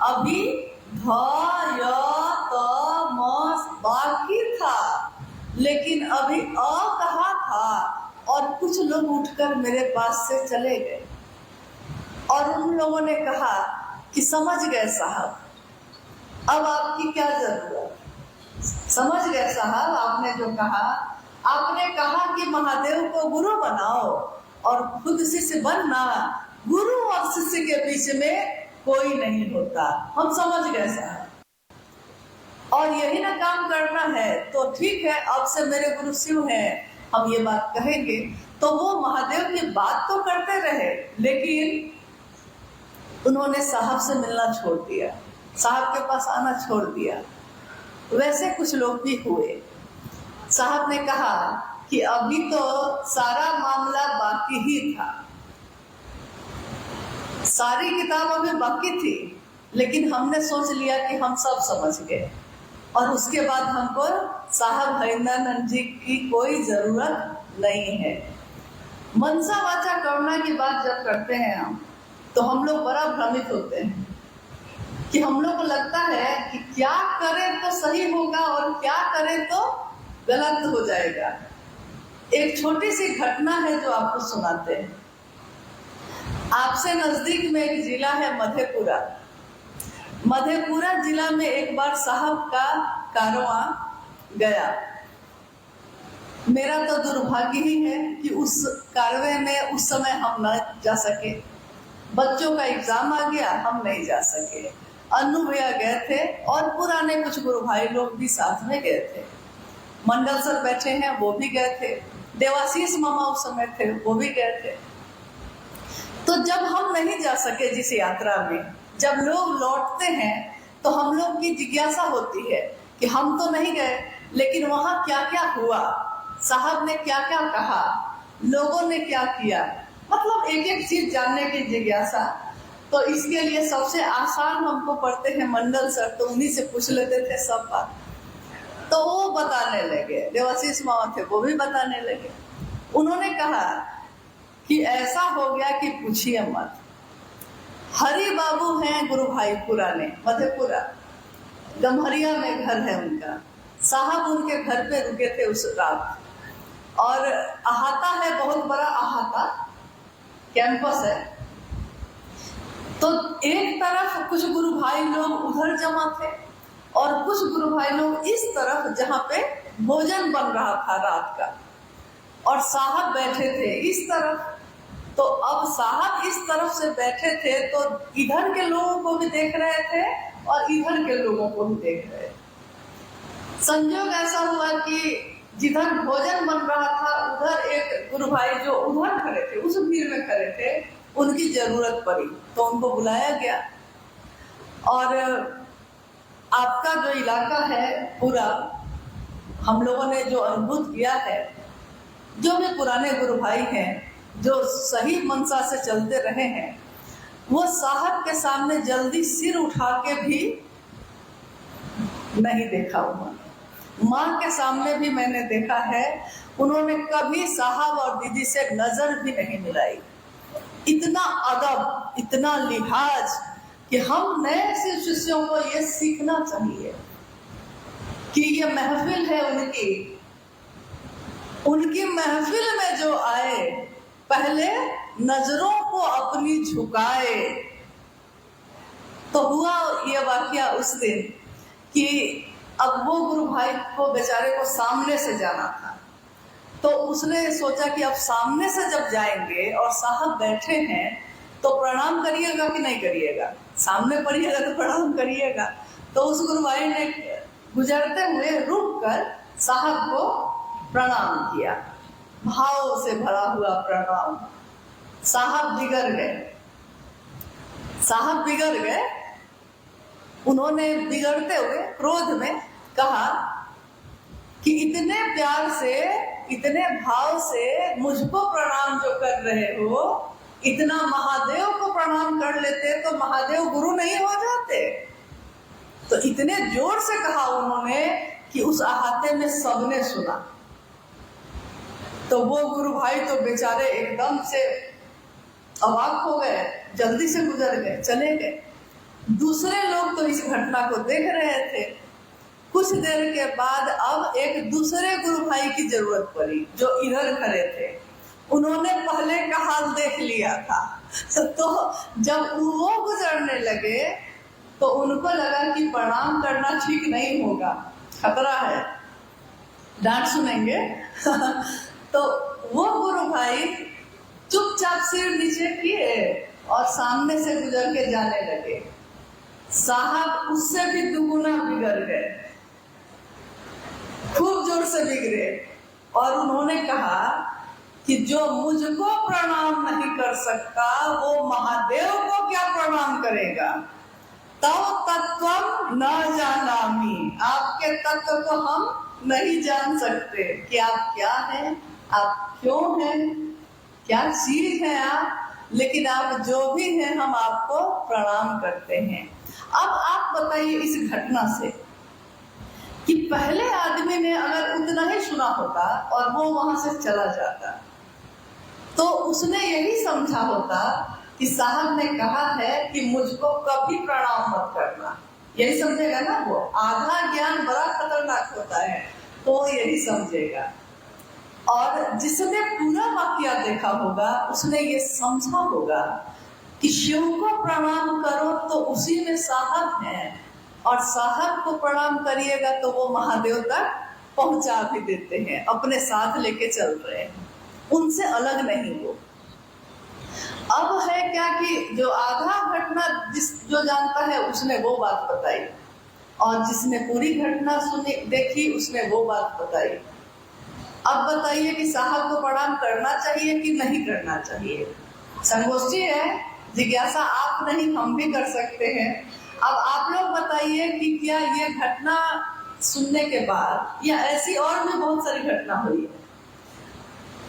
Speaker 1: अभी बाकी था, लेकिन अभी कहा था और कुछ लोग उठकर मेरे पास से चले गए और उन लोगों ने कहा कि समझ गए साहब, अब आपकी क्या जरूरत? समझ गए साहब, आपने जो कहा, आपने कहा कि महादेव को गुरु बनाओ और खुद शिष्य बनना, गुरु और शिष्य के बीच में कोई नहीं होता। हम समझ गए साहब, और यही ना काम करना है तो ठीक है, अब से मेरे गुरु शिव हैं, हम ये बात कहेंगे। तो वो महादेव की बात तो करते रहे, लेकिन उन्होंने साहब से मिलना छोड़ दिया, साहब के पास आना छोड़ दिया। वैसे कुछ लोग भी हुए। साहब ने कहा कि अभी तो सारा मामला बाकी ही था, सारी किताब अभी बाकी थी, लेकिन हमने सोच लिया कि हम सब समझ गए और उसके बाद हमको साहब हरिंद्रानंद जी की कोई जरूरत नहीं है। मनसा वाचा कर्मणा की बात जब करते हैं हम, तो हम लोग बड़ा भ्रमित होते हैं कि हम लोग को लगता है कि क्या करें तो सही होगा और क्या करें तो गलत हो जाएगा। एक छोटी सी घटना है जो आपको सुनाते हैं। आपसे नजदीक में एक जिला है मधेपुरा। मधेपुरा जिला में एक बार साहब का कारवां गया। मेरा तो दुर्भाग्य ही है कि उस कारवे में उस समय हम न जा सके, बच्चों का एग्जाम आ गया, हम नहीं जा सके। अन्नू भैया गए थे और पुराने कुछ गुरु भाई लोग भी साथ में गए थे। मंडल सर बैठे हैं, वो भी गए थे। देवाशीष मामा उस समय थे, वो भी गए थे। तो जब हम नहीं जा सके जिस यात्रा में, जब लोग लौटते हैं तो हम लोग की जिज्ञासा होती है कि हम तो नहीं गए, लेकिन वहां क्या क्या हुआ, साहब ने क्या क्या कहा, लोगों ने क्या किया, मतलब एक एक चीज जानने की जिज्ञासा। तो इसके लिए सबसे आसान हमको पढ़ते हैं मंडल सर, तो उन्हीं से पूछ लेते थे सब बात। तो वो बताने लगे, देवाशीष मामा थे, वो भी बताने लगे। उन्होंने कहा कि ऐसा हो गया कि पूछिए मत। हरि बाबू हैं गुरु भाई पुराने, मधेपुरा गम्हरिया में घर है उनका। साहब उनके घर पे रुके थे उस रात, और अहाता है, बहुत बड़ा अहाता कैंपस है। तो एक तरफ कुछ गुरु भाई लोग उधर जमा थे और कुछ गुरु भाई लोग इस तरफ जहाँ पे भोजन बन रहा था रात का, और साहब बैठे थे इस तरफ। तो अब साहब इस तरफ से बैठे थे तो इधर के लोगों को भी देख रहे थे और इधर के लोगों को भी देख रहे थे। संयोग ऐसा हुआ कि जिधर भोजन बन रहा था उधर एक गुरु भाई जो उधर खड़े थे, उस भीड़ में खड़े थे, उनकी जरूरत पड़ी तो उनको बुलाया गया। और आपका जो इलाका है पूरा, हम लोगों ने जो अनुभूत किया है, जो भी पुराने गुरु भाई हैं जो सही मनसा से चलते रहे हैं, वो साहब के सामने जल्दी सिर उठा के भी नहीं देखा उन्होंने। माँ के सामने भी मैंने देखा है, उन्होंने कभी साहब और दीदी से नजर भी नहीं मिलाई। इतना अदब, इतना लिहाज कि हम नए शिष्यों को ये सीखना चाहिए कि ये महफिल है उनकी महफिल में जो आए पहले नजरों को अपनी झुकाए, तो हुआ ये वाकया उस दिन कि अब वो गुरु भाई को बेचारे को सामने से जाना था, तो उसने सोचा कि अब सामने से जब जाएंगे और साहब बैठे हैं तो प्रणाम करिएगा कि नहीं करिएगा, सामने पढ़िएगा तो प्रणाम करिएगा। तो उस गुरु भाई ने गुजरते हुए रुक कर साहब को प्रणाम किया, भाव से भरा हुआ प्रणाम। साहब बिगड़ गए। उन्होंने बिगड़ते हुए क्रोध में कहा कि इतने प्यार से, इतने भाव से मुझको प्रणाम जो कर रहे हो, इतना महादेव को प्रणाम कर लेते तो महादेव गुरु नहीं हो जाते। तो इतने जोर से कहा उन्होंने कि उस अहाते में सबने सुना। तो वो गुरु भाई तो बेचारे एकदम से अवाक हो गए, जल्दी से गुजर गए, चले गए। दूसरे लोग तो इस घटना को देख रहे थे। कुछ देर के बाद अब एक दूसरे गुरु भाई की जरूरत पड़ी जो इधर खड़े थे। उन्होंने पहले का हाल देख लिया था, तो जब वो गुजरने लगे तो उनको लगा कि प्रणाम करना ठीक नहीं होगा, खतरा है, डांट सुनेंगे। तो वो गुरु भाई चुपचाप सिर नीचे किए और सामने से गुजर के जाने लगे। साहब उससे भी दुगुना बिगड़ गए, खूब जोर से बिगड़े, और उन्होंने कहा कि जो मुझको प्रणाम नहीं कर सकता वो महादेव को क्या प्रणाम करेगा। तव तत्वम न जानामि, आपके तत्व को हम नहीं जान सकते कि आप क्या हैं, आप क्यों हैं, क्या चीज है आप, लेकिन आप जो भी हैं हम आपको प्रणाम करते हैं। अब आप बताइए इस घटना से कि पहले आदमी ने अगर उतना ही सुना होता और वो वहां से चला जाता तो उसने यही समझा होता कि साहब ने कहा है कि मुझको कभी प्रणाम मत करना, यही समझेगा ना। वो आधा ज्ञान बड़ा खतरनाक होता है, तो यही समझेगा। और जिसने पूरा वाकया देखा होगा उसने ये समझा होगा कि शिव को प्रणाम करो तो उसी में साहब है, और साहब को प्रणाम करिएगा तो वो महादेव तक पहुंचा भी देते हैं, अपने साथ लेके चल रहे हैं, उनसे अलग नहीं हो। अब है क्या कि जो आधा घटना जो जानता है उसने वो बात बताई, और जिसने पूरी घटना सुनी देखी उसने वो बात बताई। अब बताइए कि साहब को प्रणाम करना चाहिए कि नहीं करना चाहिए। संगोष्ठी है, जिज्ञासा आप नहीं हम भी कर सकते हैं। अब आप लोग बताइए कि क्या ये घटना सुनने के बाद या ऐसी और भी बहुत सारी घटना हुई है,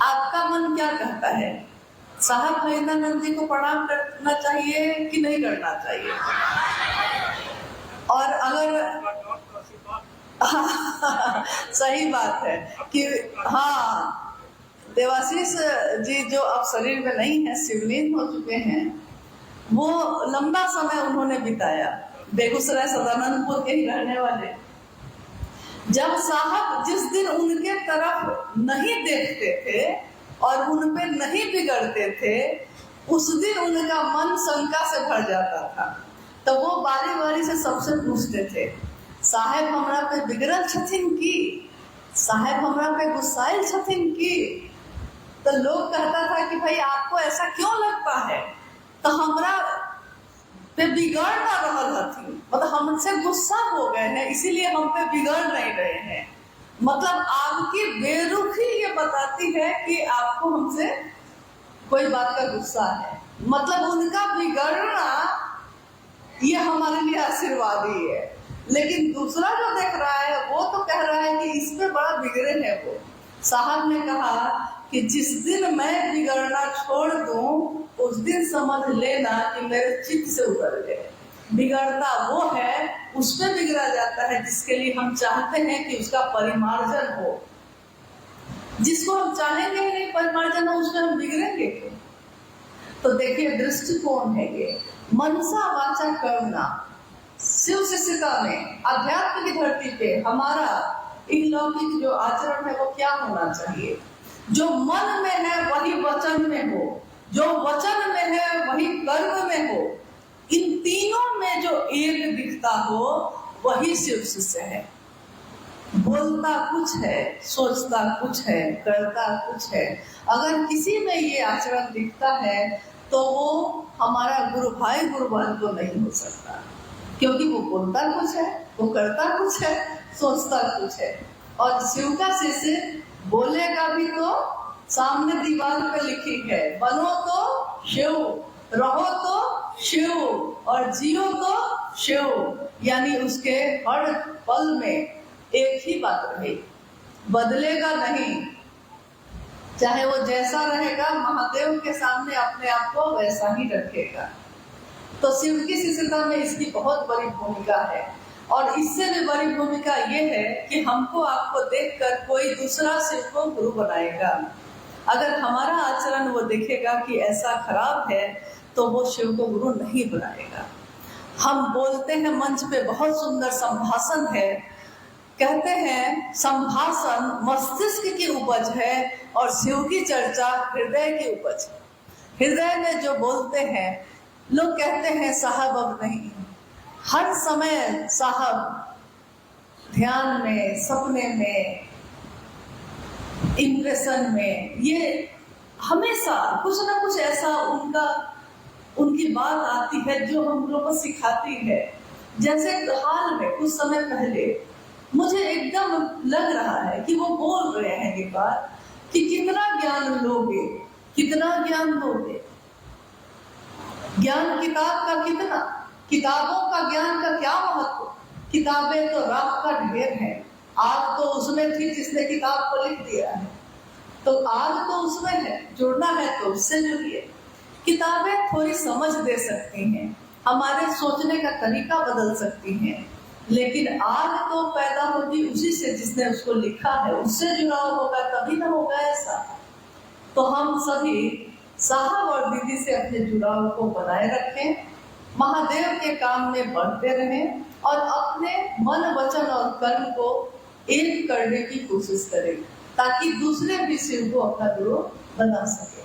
Speaker 1: आपका मन क्या कहता है? साहब महेंद्रानंद जी को प्रणाम करना चाहिए कि नहीं करना चाहिए? और अगर सही बात है कि हाँ, देवाशीष जी जो अब शरीर में नहीं है, शिवलीन हो चुके हैं, वो लंबा समय उन्होंने बिताया बेगूसराय सदानंदपुर के ही रहने वाले। जब साहब जिस दिन उनके तरफ नहीं देखते थे और उन पे नहीं बिगड़ते थे, उस दिन उनका मन शंका से भर जाता था। तो वो बारी बारी से सबसे पूछते थे, साहेब हमरा पे बिगड़ल छथिन की, साहेब हमरा पे गुस्साइल छथिन की। तो लोग कहता था कि भाई आपको ऐसा क्यों लगता है? तो हमरा पे बिगड़ ना रहल हथिन, मतलब हमसे गुस्सा हो गए हैं इसीलिए हम पे बिगड़ नहीं रहे हैं। मतलब आपकी बेरुखी ये बताती है कि आपको हमसे कोई बात का गुस्सा है। मतलब उनका बिगड़ना ये हमारे लिए आशीर्वाद ही है। लेकिन दूसरा जो देख रहा है वो तो कह रहा है कि इसमें बड़ा बिगड़े हैं वो। साहब ने कहा कि जिस दिन मैं बिगड़ना छोड़ दूं उस दिन समझ लेना कि मेरे चित्त से उतर गए। बिगड़ता वो है, उस पर बिगड़ा जाता है जिसके लिए हम चाहते हैं कि उसका परिमार्जन हो। जिसको हम चाहेंगे ही नहीं परिमार्जन हो, उसमें हम बिगड़ेंगे क्यों? तो देखिए दृष्टिकोण है ये। मनसा वाचा कर्मणा, शिव शिष्यता में अध्यात्म की धरती पे हमारा इन लौकिक जो आचरण है वो क्या होना चाहिए? जो मन में है वही वचन में हो, जो वचन में है वही कर्म में हो। इन तीनों में जो एक दिखता हो वही शिव शिष्य है। बोलता कुछ है, सोचता कुछ है, करता कुछ है। अगर किसी में ये आचरण दिखता है तो वो हमारा गुरु भाई गुरु बहन तो नहीं हो सकता, क्योंकि वो बोलता कुछ है, वो करता कुछ है, सोचता कुछ है। और शिव का शिष्य बोलेगा भी तो सामने दीवार पे लिखी है, बनो तो शिव, रहो तो शिव और जियो तो शिव। यानी उसके हर पल में एक ही बात रहे, बदलेगा नहीं। चाहे वो जैसा रहेगा, महादेव के सामने अपने आप को वैसा ही रखेगा। तो शिव की शिष्यता में इसकी बहुत बड़ी भूमिका है। और इससे भी बड़ी भूमिका ये है कि हमको आपको देखकर कोई दूसरा शिव को गुरु बनाएगा। अगर हमारा आचरण वो देखेगा कि ऐसा खराब है तो वो शिव को गुरु नहीं बनाएगा। हम बोलते हैं मंच पे, बहुत सुंदर संभाषण है, कहते हैं संभाषण मस्तिष्क की उपज है और शिव की चर्चा हृदय की उपज है। हृदय में जो बोलते हैं, लोग कहते हैं साहब अब नहीं, हर समय साहब ध्यान में, सपने में, इम्प्रेशन में, ये हमेशा कुछ ना कुछ ऐसा उनकी बात आती है जो हम लोग को सिखाती है। जैसे हाल में कुछ समय पहले मुझे एकदम लग रहा है कि वो बोल रहे हैं ये बात कि कितना ज्ञान लोगे, कितना ज्ञान लोगे। ज्ञान किताब का कितना, किताबों का ज्ञान का क्या महत्व। किताबें तो राख का ढेर है, आग तो उसमें थी जिसने किताब को लिख दिया है, तो आग तो उसमें है, जुड़ना है तो उससे जुड़िए। किताबें थोड़ी समझ दे सकती हैं, हमारे सोचने का तरीका बदल सकती हैं, लेकिन आग तो पैदा होगी उसी से जिसने उसको लिखा है, उससे जुड़ाव होगा तभी ना होगा ऐसा। तो हम सभी साहब और दीदी से अपने जुड़ाव को बनाए रखें, महादेव के काम में बढ़ते रहें और अपने मन, वचन और कर्म को एक करने की कोशिश करें ताकि दूसरे भी शिव को अपना गुरु बना सके।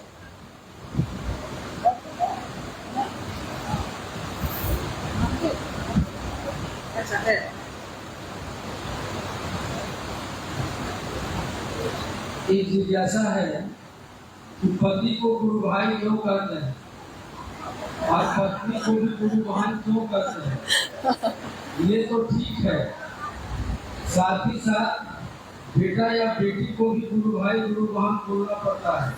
Speaker 2: एक जिज्ञासा है कि पति को गुरु भाई क्यों करते हैं और पत्नी को भी गुरु बहन क्यों करते हैं? ये तो ठीक है, साथ ही साथ बेटा या बेटी को भी गुरु भाई गुरु बहन बोलना पड़ता है,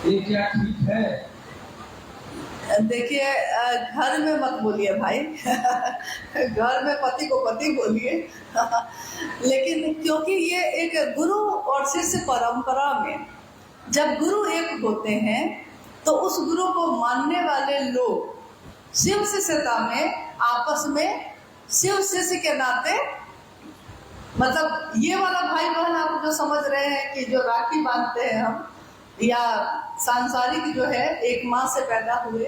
Speaker 2: ये क्या ठीक है?
Speaker 1: देखिए, घर में मत बोलिए भाई घर में पति को पति बोलिए लेकिन क्योंकि ये एक गुरु और शिष्य परंपरा में जब गुरु एक होते हैं तो उस गुरु को मानने वाले लोग शिव शिष्यता में आपस में शिव शिष्य के नाते, मतलब ये वाला भाई बहन आप जो समझ रहे हैं कि जो राखी बांधते हैं हम, या सांसारिक जो है एक माँ से पैदा हुए,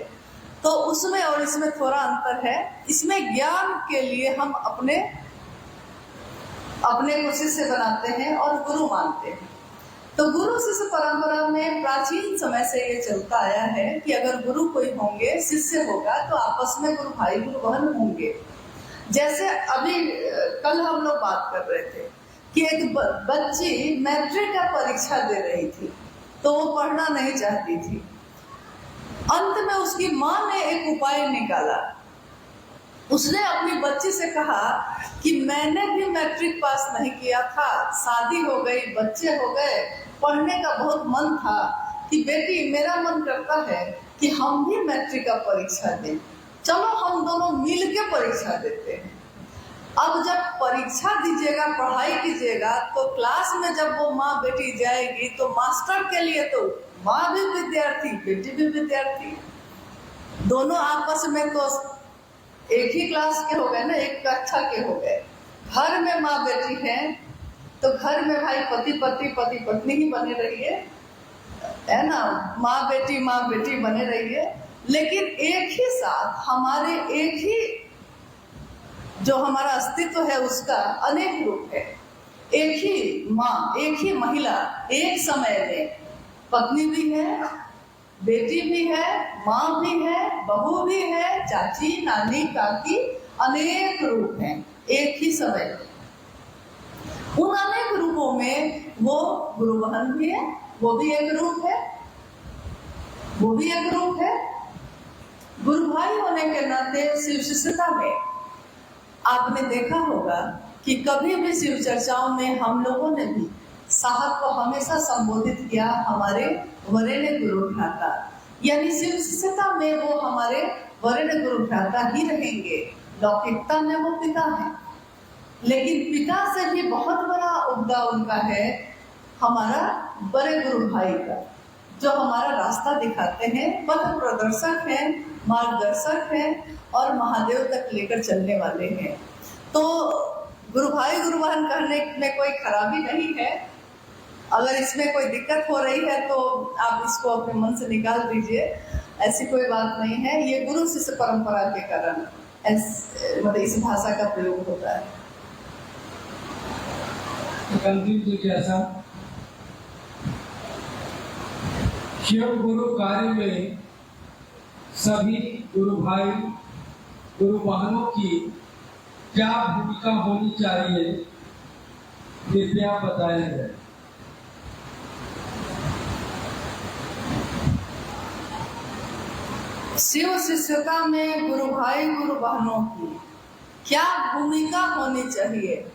Speaker 1: तो उसमें और इसमें थोड़ा अंतर है। इसमें ज्ञान के लिए हम अपने को शिष्य बनाते हैं और गुरु मानते हैं। तो गुरु शिष्य परंपरा में प्राचीन समय से ये चलता आया है कि अगर गुरु कोई होंगे, शिष्य होगा, तो आपस में गुरु भाई गुरु बहन होंगे। जैसे अभी कल हम लोग बात कर रहे थे कि एक बच्ची मैट्रिक का परीक्षा दे रही थी, तो वो पढ़ना नहीं चाहती थी। अंत में उसकी माँ ने एक उपाय निकाला। उसने अपनी बच्ची से कहा कि मैंने भी मैट्रिक पास नहीं किया था, शादी हो गई, बच्चे हो गए, पढ़ने का बहुत मन था कि बेटी मेरा मन करता है कि हम भी मैट्रिक का परीक्षा दें, चलो हम दोनों मिल के परीक्षा देते हैं। अब जब परीक्षा दीजिएगा, पढ़ाई कीजिएगा, तो क्लास में जब वो माँ बेटी जाएगी तो मास्टर के लिए तो माँ भी विद्यार्थी, बेटी भी विद्यार्थी, दोनों आपस में तो एक ही क्लास के हो गए ना, एक कक्षा के हो गए। घर में माँ बेटी हैं तो घर में भाई पति पत्नी ही बने रहिए, है ना, माँ बेटी बने रहिए। लेकिन एक ही साथ हमारे एक ही जो हमारा अस्तित्व है उसका अनेक रूप है। एक ही माँ, एक ही महिला, एक समय में पत्नी भी है, बेटी भी है, माँ भी है, बहू भी है, चाची, नानी, काकी, अनेक रूप हैं एक ही समय में। उन अनेक रूपों में वो गुरु बहन भी है, वो भी एक रूप है, वो भी एक रूप है। गुरु भाई होने के नाते शिव शिष्यता में आपने देखा होगा कि कभी भी शिव चर्चाओं में हम लोगों ने भी साहब को हमेशा संबोधित किया हमारे वरेण्य गुरु भ्राता, यानी शिव शिष्यता में वो हमारे वरेण्य गुरु भ्राता ही रहेंगे। लौकिकता में वो पिता है, लेकिन पिता से भी बहुत बड़ा उपदा उनका है हमारा बड़े गुरु भाई का, जो हमारा रास्ता दिखाते हैं, पथ प्रदर्शक हैं, मार्गदर्शक हैं और महादेव तक लेकर चलने वाले हैं। तो गुरु भाई गुरु बहन कहने में कोई खराबी नहीं है। अगर इसमें कोई दिक्कत हो रही है तो आप इसको अपने मन से निकाल दीजिए, ऐसी कोई बात नहीं है। ये गुरु शिष्य परंपरा के कारण मतलब इस भाषा का प्रयोग होता है।
Speaker 2: शिव गुरु कार्य में सभी गुरु भाई गुरु बहनों की क्या भूमिका होनी चाहिए, कृपया बताया जाए।
Speaker 1: शिव शिष्यता में गुरु भाई गुरु बहनों की क्या भूमिका होनी चाहिए,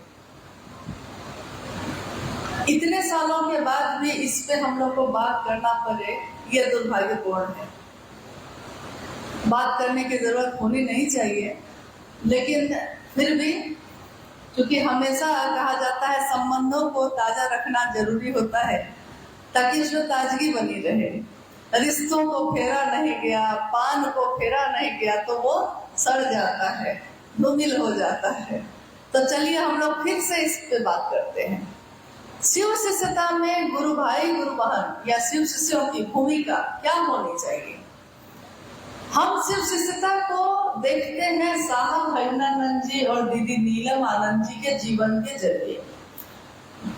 Speaker 1: इतने सालों के बाद भी इस पे हम लोग को बात करना पड़े, ये दुर्भाग्यपूर्ण है। बात करने की जरूरत होनी नहीं चाहिए, लेकिन फिर भी क्योंकि हमेशा कहा जाता है संबंधों को ताजा रखना जरूरी होता है ताकि उसमें ताजगी बनी रहे। रिश्तों को फेरा नहीं गया, पान को फेरा नहीं गया तो वो सड़ जाता है, धूमिल हो जाता है। तो चलिए हम लोग फिर से इस पे बात करते हैं। शिव शिष्यता में गुरु भाई गुरु बहन या शिव शिष्यों की भूमिका क्या होनी चाहिए। हम शिव शिष्यता को देखते हैं साहब हरिनानंद जी और दीदी नीलम आनंद जी के जीवन के जरिए।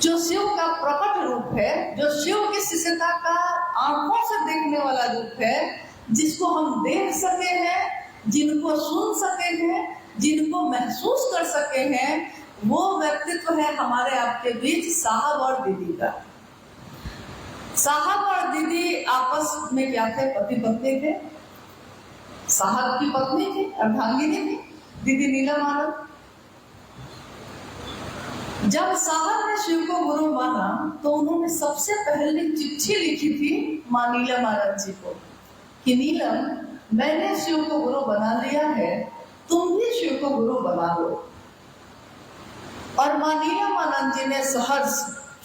Speaker 1: जो शिव का प्रकट रूप है, जो शिव की शिष्यता का आंखों से देखने वाला रूप है, जिसको हम देख सके हैं, जिनको सुन सके हैं, जिनको महसूस कर सके हैं, वो व्यक्तित्व है हमारे आपके बीच साहब और दीदी का। साहब और दीदी आपस में क्या थे, पति पत्नी थे। साहब की पत्नी थी अर्धांगिनी थी दीदी नीलम आनंद। जब साहब ने शिव को गुरु माना तो उन्होंने सबसे पहले चिट्ठी लिखी थी मां नीलम आनंद जी को कि नीलम, मैंने शिव को गुरु बना लिया है, तुम भी शिव को गुरु बना लो। और मां नीलम आनंद जी ने सहर्ष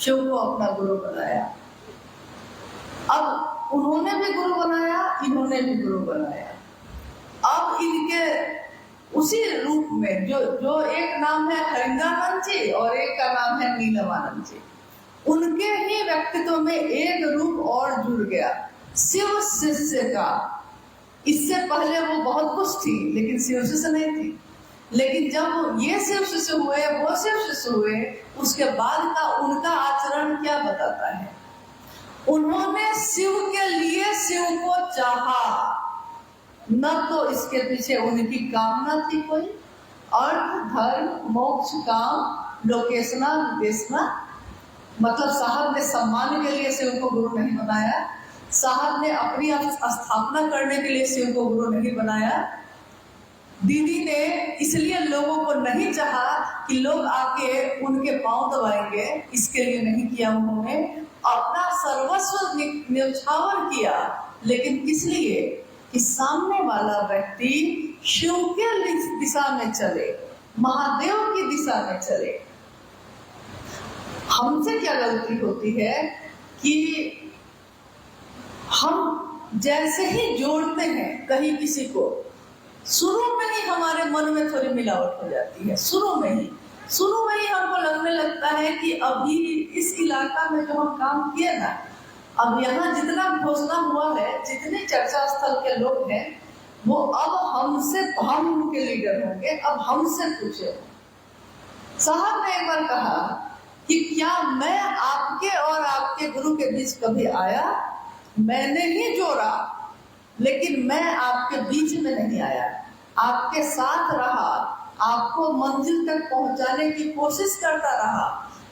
Speaker 1: शिव को अपना गुरु बनाया। अब उन्होंने भी गुरु बनाया, इन्होंने भी गुरु बनाया। अब इनके उसी रूप में जो एक नाम है हरिंद्रानंद जी और एक का नाम है नीलम आनंद जी, उनके ही व्यक्तित्व में एक रूप और जुड़ गया, शिव शिष्य का। इससे पहले वो बहुत कुछ थी लेकिन शिव शिष्य नहीं थी। लेकिन जब ये शिव शिष्य हुए, वो शिव शिष्य हुए, उसके बाद का उनका आचरण क्या बताता है। उन्होंने शिव के लिए शिव को चाहा, न तो इसके पीछे उनकी कामना थी कोई, अर्थ धर्म मोक्ष काम लोकेशना निर्देशना। मतलब साहब ने सम्मान के लिए शिव को गुरु नहीं बनाया, साहब ने अपनी स्थापना करने के लिए शिव को गुरु नहीं बनाया। दीदी ने इसलिए लोगों को नहीं चाहा कि लोग आके उनके पांव दबाएंगे, इसके लिए नहीं किया। उन्होंने अपना सर्वस्व न्यौछावर किया, लेकिन किस लिए कि सामने वाला व्यक्ति शिव के दिशा में चले, महादेव की दिशा में चले। हमसे क्या गलती होती है कि हम जैसे ही जोड़ते हैं कहीं किसी को, शुरू में ही हमारे मन में थोड़ी मिलावट हो जाती है। शुरू में ही हमको लगने लगता है कि अभी इस इलाका में जो हम काम किए ना, अब यहाँ जितना घोषणा हुआ है, जितने चर्चा स्थल के लोग हैं, वो अब हमसे, हम उनके लीडर होंगे, अब हमसे पूछे। साहब ने एक बार कहा कि क्या मैं आपके और आपके गुरु के बीच कभी आया? मैंने ही जोड़ा लेकिन मैं आपके बीच में नहीं आया, आपके साथ रहा, आपको मंजिल तक पहुंचाने की कोशिश करता रहा,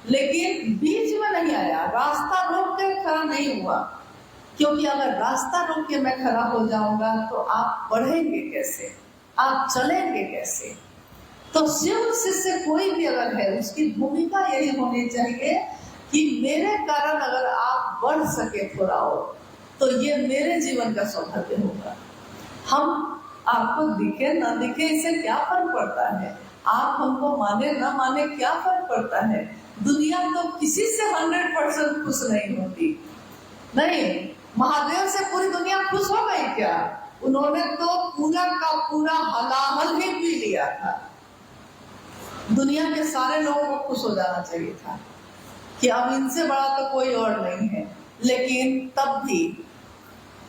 Speaker 1: लेकिन बीच में नहीं आया, रास्ता रोक के खड़ा नहीं हुआ। क्योंकि अगर रास्ता रोक के मैं खड़ा हो जाऊंगा तो आप बढ़ेंगे कैसे, आप चलेंगे कैसे। तो शिव शिष्य कोई भी अगर है, उसकी भूमिका यही होनी चाहिए कि मेरे कारण अगर आप बढ़ सके थोड़ा और, तो ये मेरे जीवन का सौभाग्य होगा। हम आपको दिखे ना दिखे इससे क्या फर्क पड़ता है, आप हमको माने ना माने क्या फर्क पड़ता है। दुनिया तो किसी से 100% खुश नहीं होती। नहीं, महादेव से पूरी दुनिया खुश हो गई क्या? उन्होंने तो पूरा का पूरा हलाहल ही पी लिया था। दुनिया के सारे लोगों को खुश हो जाना चाहिए था कि अब इनसे बड़ा तो कोई और नहीं है, लेकिन तब भी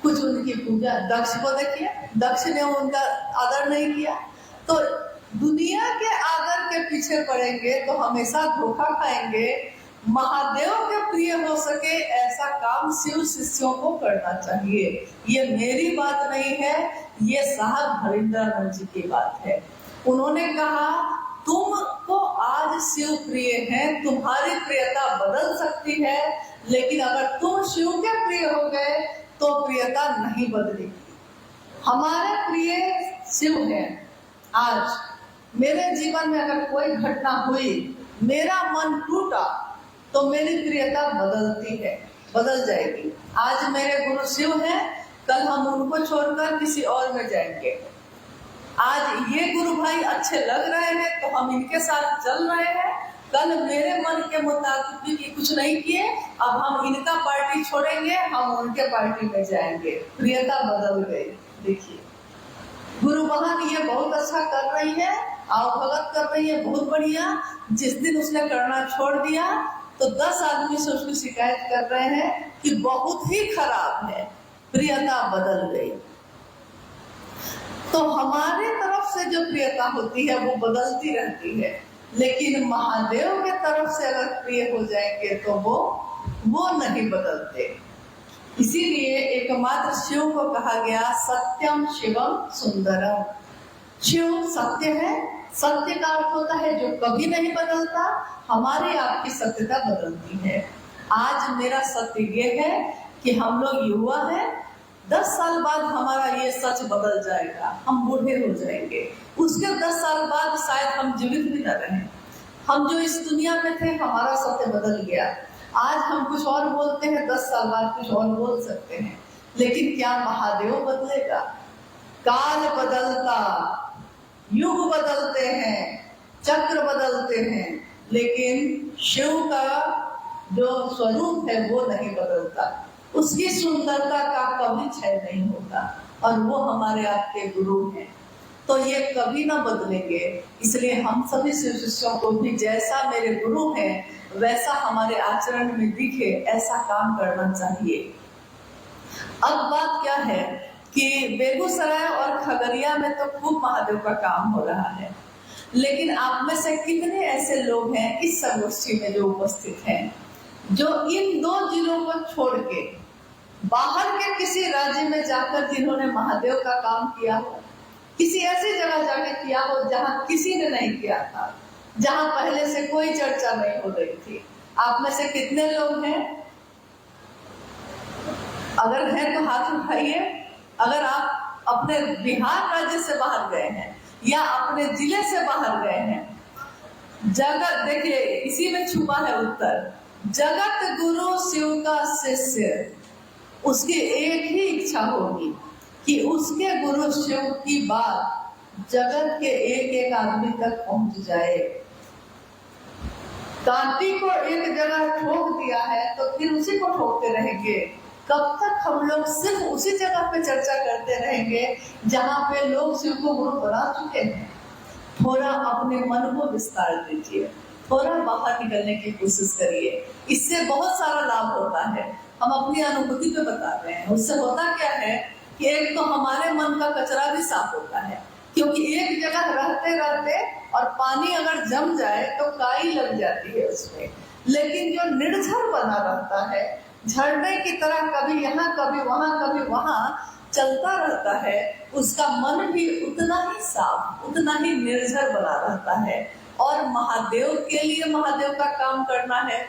Speaker 1: कुछ उनकी पूजा, दक्ष को देखिए, दक्ष ने उनका आदर नहीं किया। तो दुनिया के आदर के पीछे पड़ेंगे तो हमेशा धोखा खाएंगे। महादेव के प्रिय हो सके ऐसा काम शिव शिष्यों को करना चाहिए। ये मेरी बात नहीं है, ये साहब हरिंद्रानंद जी की बात है। उन्होंने कहा तुमको आज शिव प्रिय है, तुम्हारी प्रियता बदल सकती है, लेकिन अगर तुम शिव के प्रिय हो गए तो प्रियता नहीं बदलेगी। हमारे प्रिय शिव है। आज मेरे जीवन में अगर कोई घटना हुई, मेरा मन टूटा, तो मेरी प्रियता बदलती है, बदल जाएगी। आज मेरे गुरु शिव हैं, कल हम उनको छोड़कर किसी और में जाएंगे। आज ये गुरु भाई अच्छे लग रहे हैं तो हम इनके साथ चल रहे हैं, कल मेरे मन के मुताबिक भी कुछ नहीं किए, अब हम इनका पार्टी छोड़ेंगे, हम उनके पार्टी में जाएंगे। प्रियता बदल गई। देखिए गुरु बहन ये बहुत अच्छा कर रही है, आओ भगत कर रही है, बहुत बढ़िया। जिस दिन उसने करना छोड़ दिया तो 10 आदमी से उसकी शिकायत कर रहे हैं कि बहुत ही खराब है, प्रियता बदल गई। तो हमारे तरफ से जो प्रियता होती है वो बदलती रहती है, लेकिन महादेव के तरफ से अगर प्रिय हो जाएंगे तो वो नहीं बदलते। इसीलिए एकमात्र शिव को कहा गया सत्यम शिवम सुंदरम। शिव सत्य है, सत्य का अर्थ होता है जो कभी नहीं बदलता। हमारी आपकी सत्यता बदलती है। आज मेरा सत्य ये है कि हम लोग युवा हैं, 10 साल बाद हमारा ये सच बदल जाएगा, हम बूढ़े हो जाएंगे। उसके 10 साल बाद शायद हम जीवित भी न रहें। हम जो इस दुनिया में थे हमारा सत्य बदल गया। आज हम कुछ और बोलते हैं, 10 साल बाद कुछ और बोल सकते हैं, लेकिन क्या महादेव बदलेगा? काल बदलता, युग बदलते हैं, चक्र बदलते हैं, लेकिन शिव का जो स्वरूप है वो नहीं बदलता। उसकी सुंदरता का कभी क्षय नहीं होता, और वो हमारे आपके गुरु हैं, तो ये कभी ना बदलेंगे। इसलिए हम सभी शिव शिष्यों को भी जैसा मेरे गुरु हैं वैसा हमारे आचरण में दिखे, ऐसा काम करना चाहिए। अब बात क्या है कि बेगूसराय और खगड़िया में तो खूब महादेव का काम हो रहा है, लेकिन आप में से कितने ऐसे लोग हैं इस संगोष्ठी में जो उपस्थित हैं, जो इन 2 जिलों को छोड़ के बाहर के किसी राज्य में जाकर जिन्होंने महादेव का काम किया हो, किसी ऐसी जगह जाके किया हो जहां किसी ने नहीं किया था, जहां पहले से कोई चर्चा नहीं हो रही थी? आप में से कितने लोग हैं? अगर हैं तो हाथ उठाइए। अगर आप अपने बिहार राज्य से बाहर गए हैं या अपने जिले से बाहर गए हैं, जगत देखिए इसी में छुपा है उत्तर। जगत गुरु शिव का शिष्य, उसकी एक ही इच्छा होगी कि उसके गुरु शिव की बात जगत के एक एक आदमी तक पहुंच जाए। कांटी को एक जगह ठोक दिया है तो फिर उसी को ठोकते रहेंगे। कब तक हम लोग सिर्फ उसी जगह पे चर्चा करते रहेंगे जहां पे लोग शिव को गुरु बना चुके हैं? थोड़ा अपने मन को विस्तार दीजिए, थोड़ा बाहर निकलने की कोशिश करिए, इससे बहुत सारा लाभ होता है। हम अपनी अनुभूति पे बता रहे हैं। उससे होता क्या है कि एक तो हमारे मन का कचरा भी साफ होता है, क्योंकि एक जगह रहते रहते और पानी अगर जम जाए तो काई लग जाती है उसमें, लेकिन जो निर्झर बना रहता है, झरने की तरह कभी यहाँ कभी वहां कभी वहां, चलता रहता है, उसका मन भी उतना ही साफ, उतना ही निर्झर बना रहता है। और महादेव के लिए महादेव का काम करना है।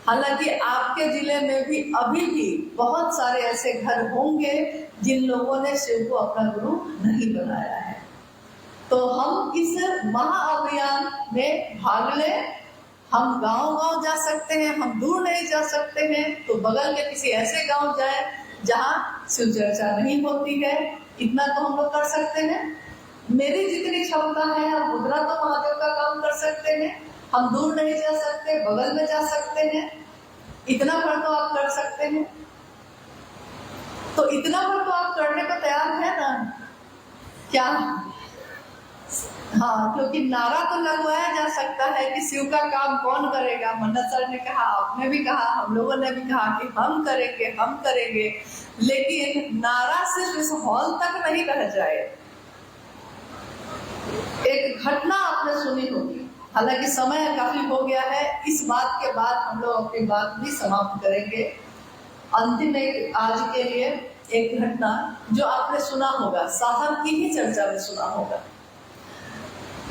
Speaker 1: हालांकि आपके जिले में भी अभी भी बहुत सारे ऐसे घर होंगे जिन लोगों ने शिव को अपना गुरु नहीं बनाया है। तो हम इस महाअभियान में भाग लें। हम गांव-गांव जा सकते हैं, हम दूर नहीं जा सकते हैं तो बगल के किसी ऐसे गांव जाए जहां शिव चर्चा नहीं होती है। इतना तो हम लोग कर सकते हैं। मेरी जितनी क्षमता है हम उतना तो महादेव का काम कर सकते हैं। हम दूर नहीं जा सकते, बगल में जा सकते हैं, इतना पर तो आप कर सकते हैं। तो इतना पर तो आप करने को तैयार है ना? क्या? हाँ, क्योंकि नारा तो लगवाया जा सकता है कि शिव का काम कौन करेगा। मन्नत सर ने कहा, आपने भी कहा, हम लोगों ने भी कहा कि हम करेंगे, हम करेंगे। लेकिन नारा सिर्फ इस हॉल तक नहीं रह जाए। एक घटना आपने सुनी होगी, हालांकि समय काफी हो गया है। इस बात के बाद हम लोग अपनी बात भी समाप्त करेंगे। अंतिम एक आज के लिए एक घटना जो आपने सुना होगा, साहब की ही चर्चा में सुना होगा।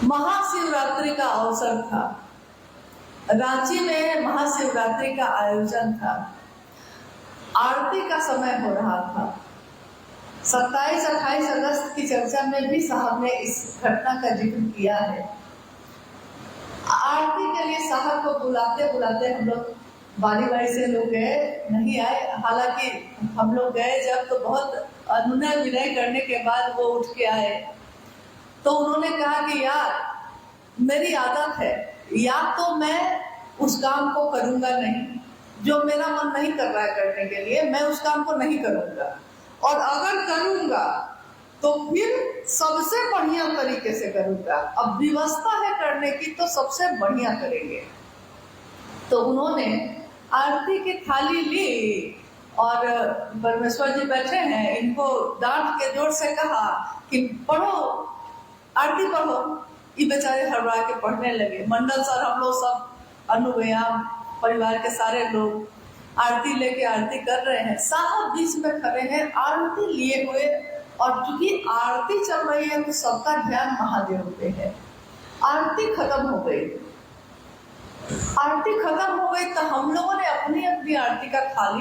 Speaker 1: महाशिवरात्रि का अवसर था, रांची में महाशिवरात्रि का आयोजन था, आरती का समय हो रहा था। 27-28 अगस्त की चर्चा में भी साहब ने इस घटना का जिक्र किया है। आरती के लिए साहब को बुलाते बुलाते हम लोग बारी से लोग गए, नहीं आए। हालांकि हम लोग गए जब तो बहुत अनुनय विनय करने के बाद वो उठ के आए। तो उन्होंने कहा कि यार मेरी आदत है, या तो मैं उस काम को करूंगा नहीं, जो मेरा मन नहीं कर रहा है करने के लिए, मैं उस काम को नहीं करूंगा, और अगर करूंगा तो फिर सबसे बढ़िया तरीके से करूंगा। अब व्यवस्था है करने की तो सबसे बढ़िया करेंगे। तो उन्होंने आरती की थाली ली और परमेश्वर जी बैठे हैं, इनको डांट के जोर से कहा कि पढ़ो, आरती पढ़ो। ये बेचारे हड़बड़ा के पढ़ने लगे। मंडल सर, हम लोग सब अनुव्याम परिवार के सारे लोग आरती लेके आरती कर रहे हैं। साहब बीच में खड़े हैं आरती लिए हुए, और चूंकि आरती चल रही है तो सबका ध्यान महादेव पे है। आरती खत्म हो गई। आरती खत्म हो गई तो हम लोगों ने अपनी अपनी आरती का थाल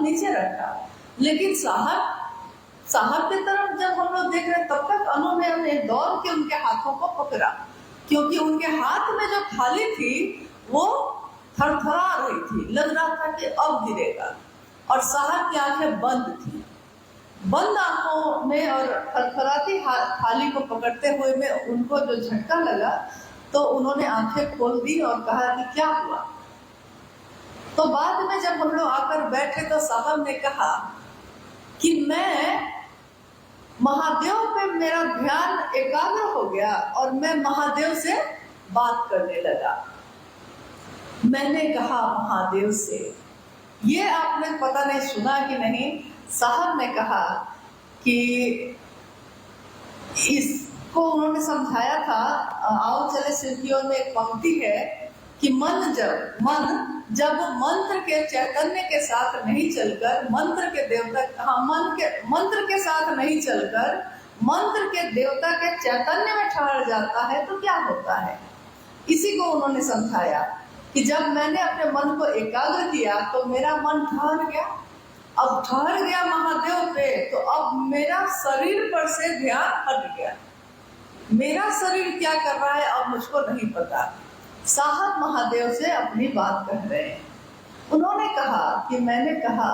Speaker 1: नीचे रखा। लेकिन साहब की तरफ जब हम लोग देख रहे तब तक अनु ने दौड़ के उनके हाथों को पकड़ा, क्योंकि उनके हाथ में जो थाली थी वो थरथरा रही थी, लग रहा था कि अब गिरेगा। और साहब की आंखें बंद थी। बंद आंखों में और थरथराती थाली को पकड़ते हुए में उनको जो झटका लगा तो उन्होंने आंखें खोल दी और कहा कि क्या हुआ। तो बाद में जब हम लोग आकर बैठे तो साहब ने कहा कि मैं महादेव पे मेरा ध्यान एकाग्र हो गया और मैं महादेव से बात करने लगा। मैंने कहा महादेव से, ये आपने पता नहीं सुना कि नहीं, साहब ने कहा कि इसको उन्होंने समझाया था। आओ चले शिव की ओर में एक पंक्ति है कि मन जब मंत्र के चैतन्य के साथ नहीं चलकर मंत्र के साथ नहीं चलकर मंत्र के देवता के चैतन्य में ठहर जाता है तो क्या होता है। इसी को उन्होंने समझाया कि जब मैंने अपने मन को एकाग्र किया तो मेरा मन ठहर गया। अब ठहर गया महादेव पे तो अब मेरा शरीर पर से ध्यान हट गया। मेरा शरीर क्या कर रहा है अब मुझको नहीं पता। साहब महादेव से अपनी बात कह रहे हैं। उन्होंने कहा कि मैंने कहा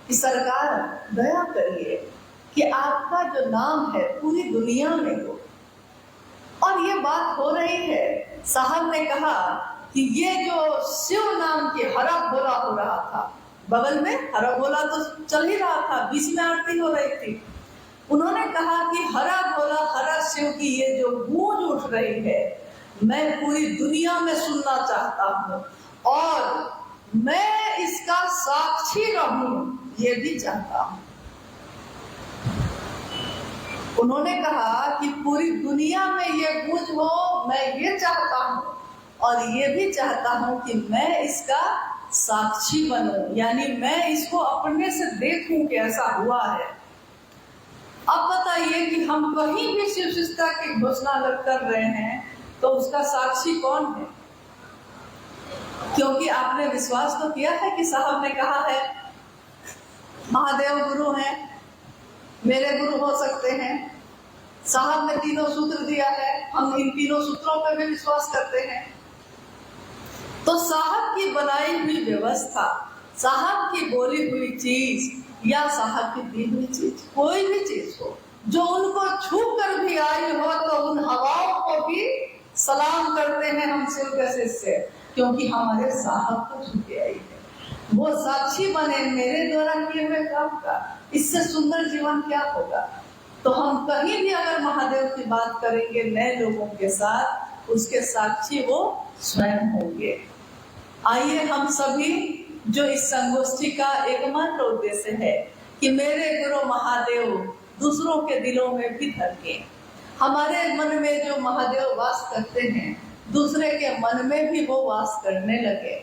Speaker 1: कि सरकार दया करिए कि आपका जो नाम है पूरी दुनिया में हो, और ये बात हो रही है। साहब ने कहा कि ये जो शिव नाम की हरा भोला हो रहा था, बगल में हरा भोला तो चल ही रहा था, बीच में आरती हो रही थी। उन्होंने कहा कि हरा भोला हरा शिव की ये जो गूंज उठ रही है मैं पूरी दुनिया में सुनना चाहता हूँ, और मैं इसका साक्षी रहूं ये भी चाहता हूँ। उन्होंने कहा कि पूरी दुनिया में ये गूंज हो मैं ये चाहता हूँ, और ये भी चाहता हूँ कि मैं इसका साक्षी बनूं, यानी मैं इसको अपने से देखूं कि ऐसा हुआ है। अब बताइए कि हम कहीं भी शिव शिष्टता की घोषणा अगर कर रहे हैं तो उसका साक्षी कौन है? क्योंकि आपने विश्वास तो किया है कि साहब ने कहा है, महादेव गुरु हैं, मेरे गुरु हो सकते हैं, साहब ने तीनों सूत्र दिया है, हम इन तीनों सूत्रों पर भी विश्वास करते हैं। तो साहब की बनाई हुई व्यवस्था, साहब की बोली हुई चीज या साहब की दी हुई चीज, कोई भी चीज हो जो उनको छू कर भी आई हो, तो उन हवाओं को भी सलाम करते हैं हम शिव के शिष्य, क्योंकि हमारे साहब को छू के आई है। वो साक्षी बने मेरे द्वारा किए हुए काम का। इससे सुंदर जीवन क्या होगा? तो हम कहीं भी अगर महादेव की बात करेंगे नए लोगों के साथ, उसके साक्षी वो स्वयं होंगे। आइए हम सभी, जो इस संगोष्ठी का एकमात्र उद्देश्य है कि मेरे गुरु महादेव दूसरों के दिलों में भी धड़के, हमारे मन में जो महादेव वास करते हैं दूसरे के मन में भी वो वास करने लगे।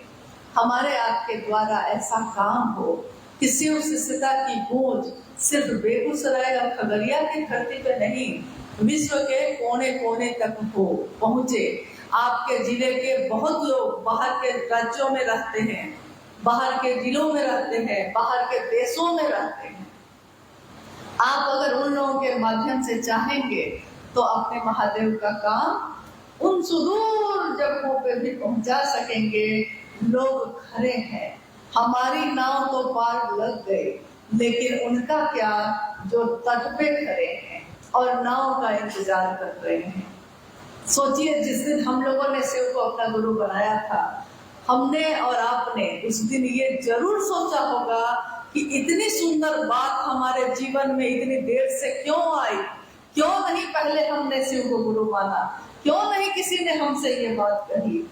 Speaker 1: हमारे आपके द्वारा ऐसा काम हो कि शिव शिष्टता की गूंज सिर्फ बेगूसराय और खगड़िया की धरती पे नहीं, विश्व के कोने कोने तक हो पहुंचे। आपके जिले के बहुत लोग बाहर के राज्यों में रहते हैं, बाहर के जिलों में रहते हैं, बाहर के देशों में रहते हैं। आप अगर उन लोगों के माध्यम से चाहेंगे तो अपने महादेव का काम उन सुदूर जगहों पे भी पहुंचा सकेंगे। लोग खड़े हैं, हमारी नाव तो पार लग गई, लेकिन उनका क्या जो तट पे खड़े हैं और नाव का इंतजार कर रहे हैं। सोचिए, जिस दिन हम लोगों ने शिव को अपना गुरु बनाया था, हमने और आपने उस दिन ये जरूर सोचा होगा कि इतनी सुंदर बात हमारे जीवन में इतनी देर से क्यों आई, क्यों नहीं पहले हमने शिव को गुरु माना, क्यों नहीं किसी ने हमसे ये बात कही।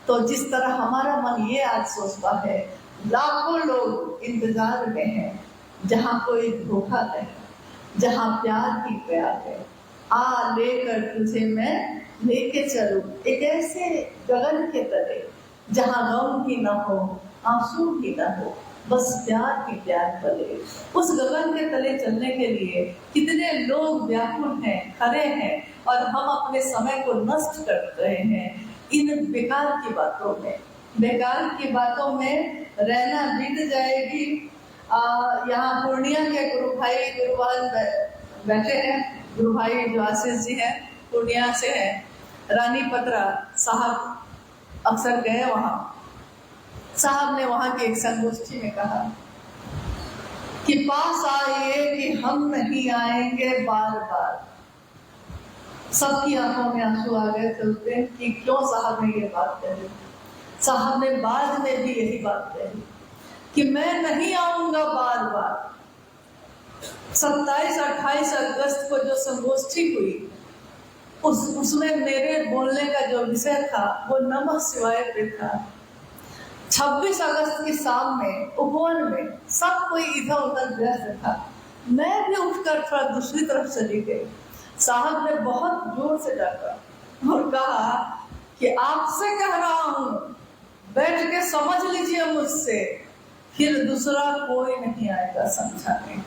Speaker 1: तो जिस तरह हमारा मन ये आज सोचता है, लाखों लोग इंतजार में हैं, जहाँ कोई धोखा नहीं, जहाँ प्यार ही प्यार है। आ लेकर तुझे मैं लेके चलूं एक ऐसे गगन के तले, जहाँ गम ही न हो, आंसू ही न हो, बस प्यार ही प्यार पले। उस गगन के तले चलने के लिए कितने लोग व्याकुल हैं, खड़े हैं, और हम अपने समय को नष्ट कर रहे हैं इन बेकार की बातों में। बेकार की बातों में रहना बीत जाएगी। यहाँ पूर्णिया के गुरु भाई गुरुवान बैठे हैं, गुरु भाई जो आशीष जी हैं पूर्णिया से हैं, रानी पत्रा साहब अक्सर गए वहाँ। साहब ने वहाँ की एक संगोष्ठी में कहा कि पास आइए कि हम नहीं आएंगे बार बार। सबकी आंखों में आंसू आ गए थे उस दिन कि क्यों साहब ने ये बात कही। साहब ने बाद में भी यही बात कही कि मैं नहीं आऊंगा बार बार। 27-28 अगस्त को जो संगोष्ठी हुई, उसमें मेरे बोलने का जो विषय था वो नमः शिवाय पे था। 26 अगस्त की शाम में उपवन में सब कोई इधर उधर व्यस्त था, मैं भी उठकर थोड़ा दूसरी तरफ चली गई। साहब ने बहुत जोर से डांटा और कहा कि आपसे कह रहा हूं, बैठ के समझ लीजिए मुझसे, फिर दूसरा कोई नहीं आएगा समझाने।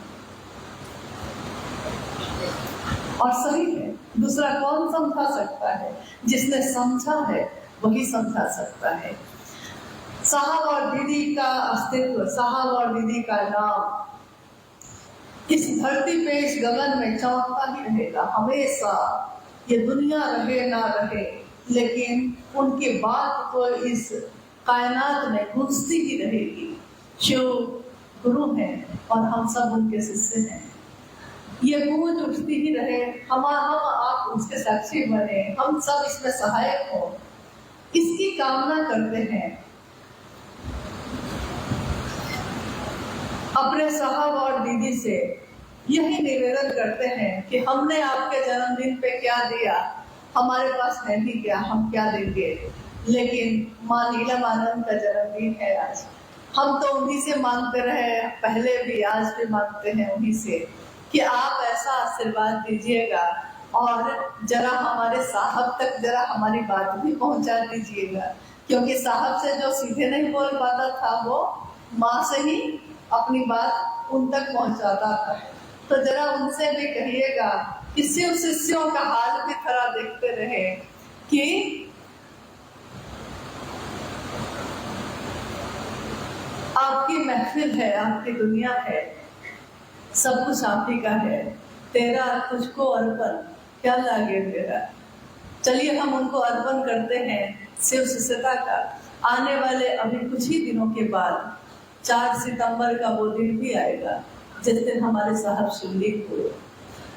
Speaker 1: और सही है, दूसरा कौन समझा सकता है? जिसने समझा है वही समझा सकता है। साहब और दीदी का अस्तित्व, साहब और दीदी का नाम इस धरती पे, इस गगन में चमकता ही रहेगा हमेशा। ये दुनिया रहे ना रहे, लेकिन उनकी बात तो इस कायनात में गूंजती ही रहेगी। शिव गुरु हैं और हम सब उनके शिष्य हैं। ये गूंज उठती ही रहे, हम आप उसके साक्षी बने, हम सब इसमें सहायक हो, इसकी कामना करते हैं। अपने साहब और दीदी से यही निवेदन करते हैं कि हमने आपके जन्मदिन पे क्या दिया, हमारे पास है भी क्या, हम क्या देंगे। लेकिन माँ नीलमानंद का जन्मदिन है आज, हम तो उन्हीं से मांगते रहे, पहले भी आज भी मांगते हैं उन्हीं से कि आप ऐसा आशीर्वाद दीजिएगा और जरा हमारे साहब तक जरा हमारी बात भी पहुंचा दीजिएगा क्योंकि साहब से जो सीधे नहीं बोल पाता था वो माँ से ही अपनी बात उन तक पहुंचाता था। तो जरा उनसे भी कहिएगा कि शिव शिष्यों का हाल भी थोड़ा देखते रहे कि आपकी महफिल है, आपकी दुनिया है, सब कुछ आप ही का है, तेरा तुझको अर्पण क्या लागे तेरा। चलिए हम उनको अर्पण करते हैं शिव शिष्यता का। आने वाले अभी कुछ ही दिनों के बाद 4 सितंबर का वो दिन भी आएगा जिस दिन हमारे साहब शिवलिंग हुए।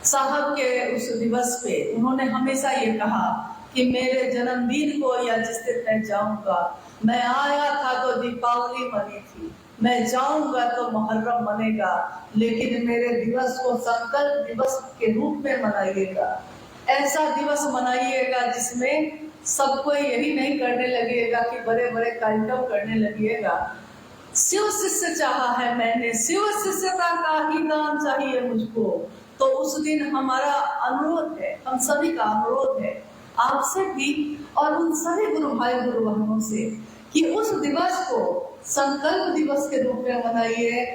Speaker 1: साहब के उस दिवस पे उन्होंने हमेशा ये कहा कि मेरे जन्मदिन को या जिस दिन मैं जाऊंगा, मैं आया था तो दीपावली मनी थी, मैं जाऊंगा तो मुहर्रम मनेगा, लेकिन मेरे दिवस को संकल्प दिवस के रूप में मनाइएगा। ऐसा दिवस मनाइएगा जिसमें सब कोई यही नहीं करने लगेगा कि बड़े बड़े कार्यक्रम करने लगेगा। शिव शिष्य चाहा है मैंने, शिव शिष्यता का ही दान चाहिए मुझको। तो उस दिन हमारा अनुरोध है, हम सभी का अनुरोध है आपसे भी और उन सभी गुरु भाई गुरु बहनों से कि उस दिवस को संकल्प दिवस के रूप में मनाइए,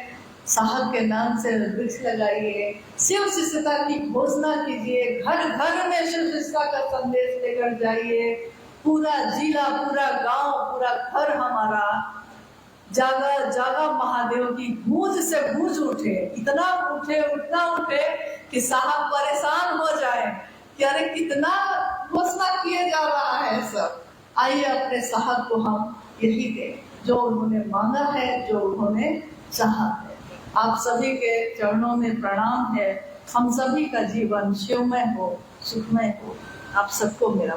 Speaker 1: साहब के नाम से वृक्ष लगाइए, शिव शिष्यता की घोषणा कीजिए, घर घर में शिव शिष्यता का संदेश लेकर जाइए। पूरा जिला, पूरा गांव, पूरा घर हमारा जागा जागा महादेव की गूंज से गूंज उठे, इतना उठे उतना उठे कि साहब परेशान हो जाए कि अरे कितना घोषणा किए जा रहा है सब। आइए अपने साहब को हम यही दें जो उन्होंने मांगा है, जो उन्होंने चाहा है। आप सभी के चरणों में प्रणाम है। हम सभी का जीवन शिवमय हो, सुखमय हो। आप सबको मेरा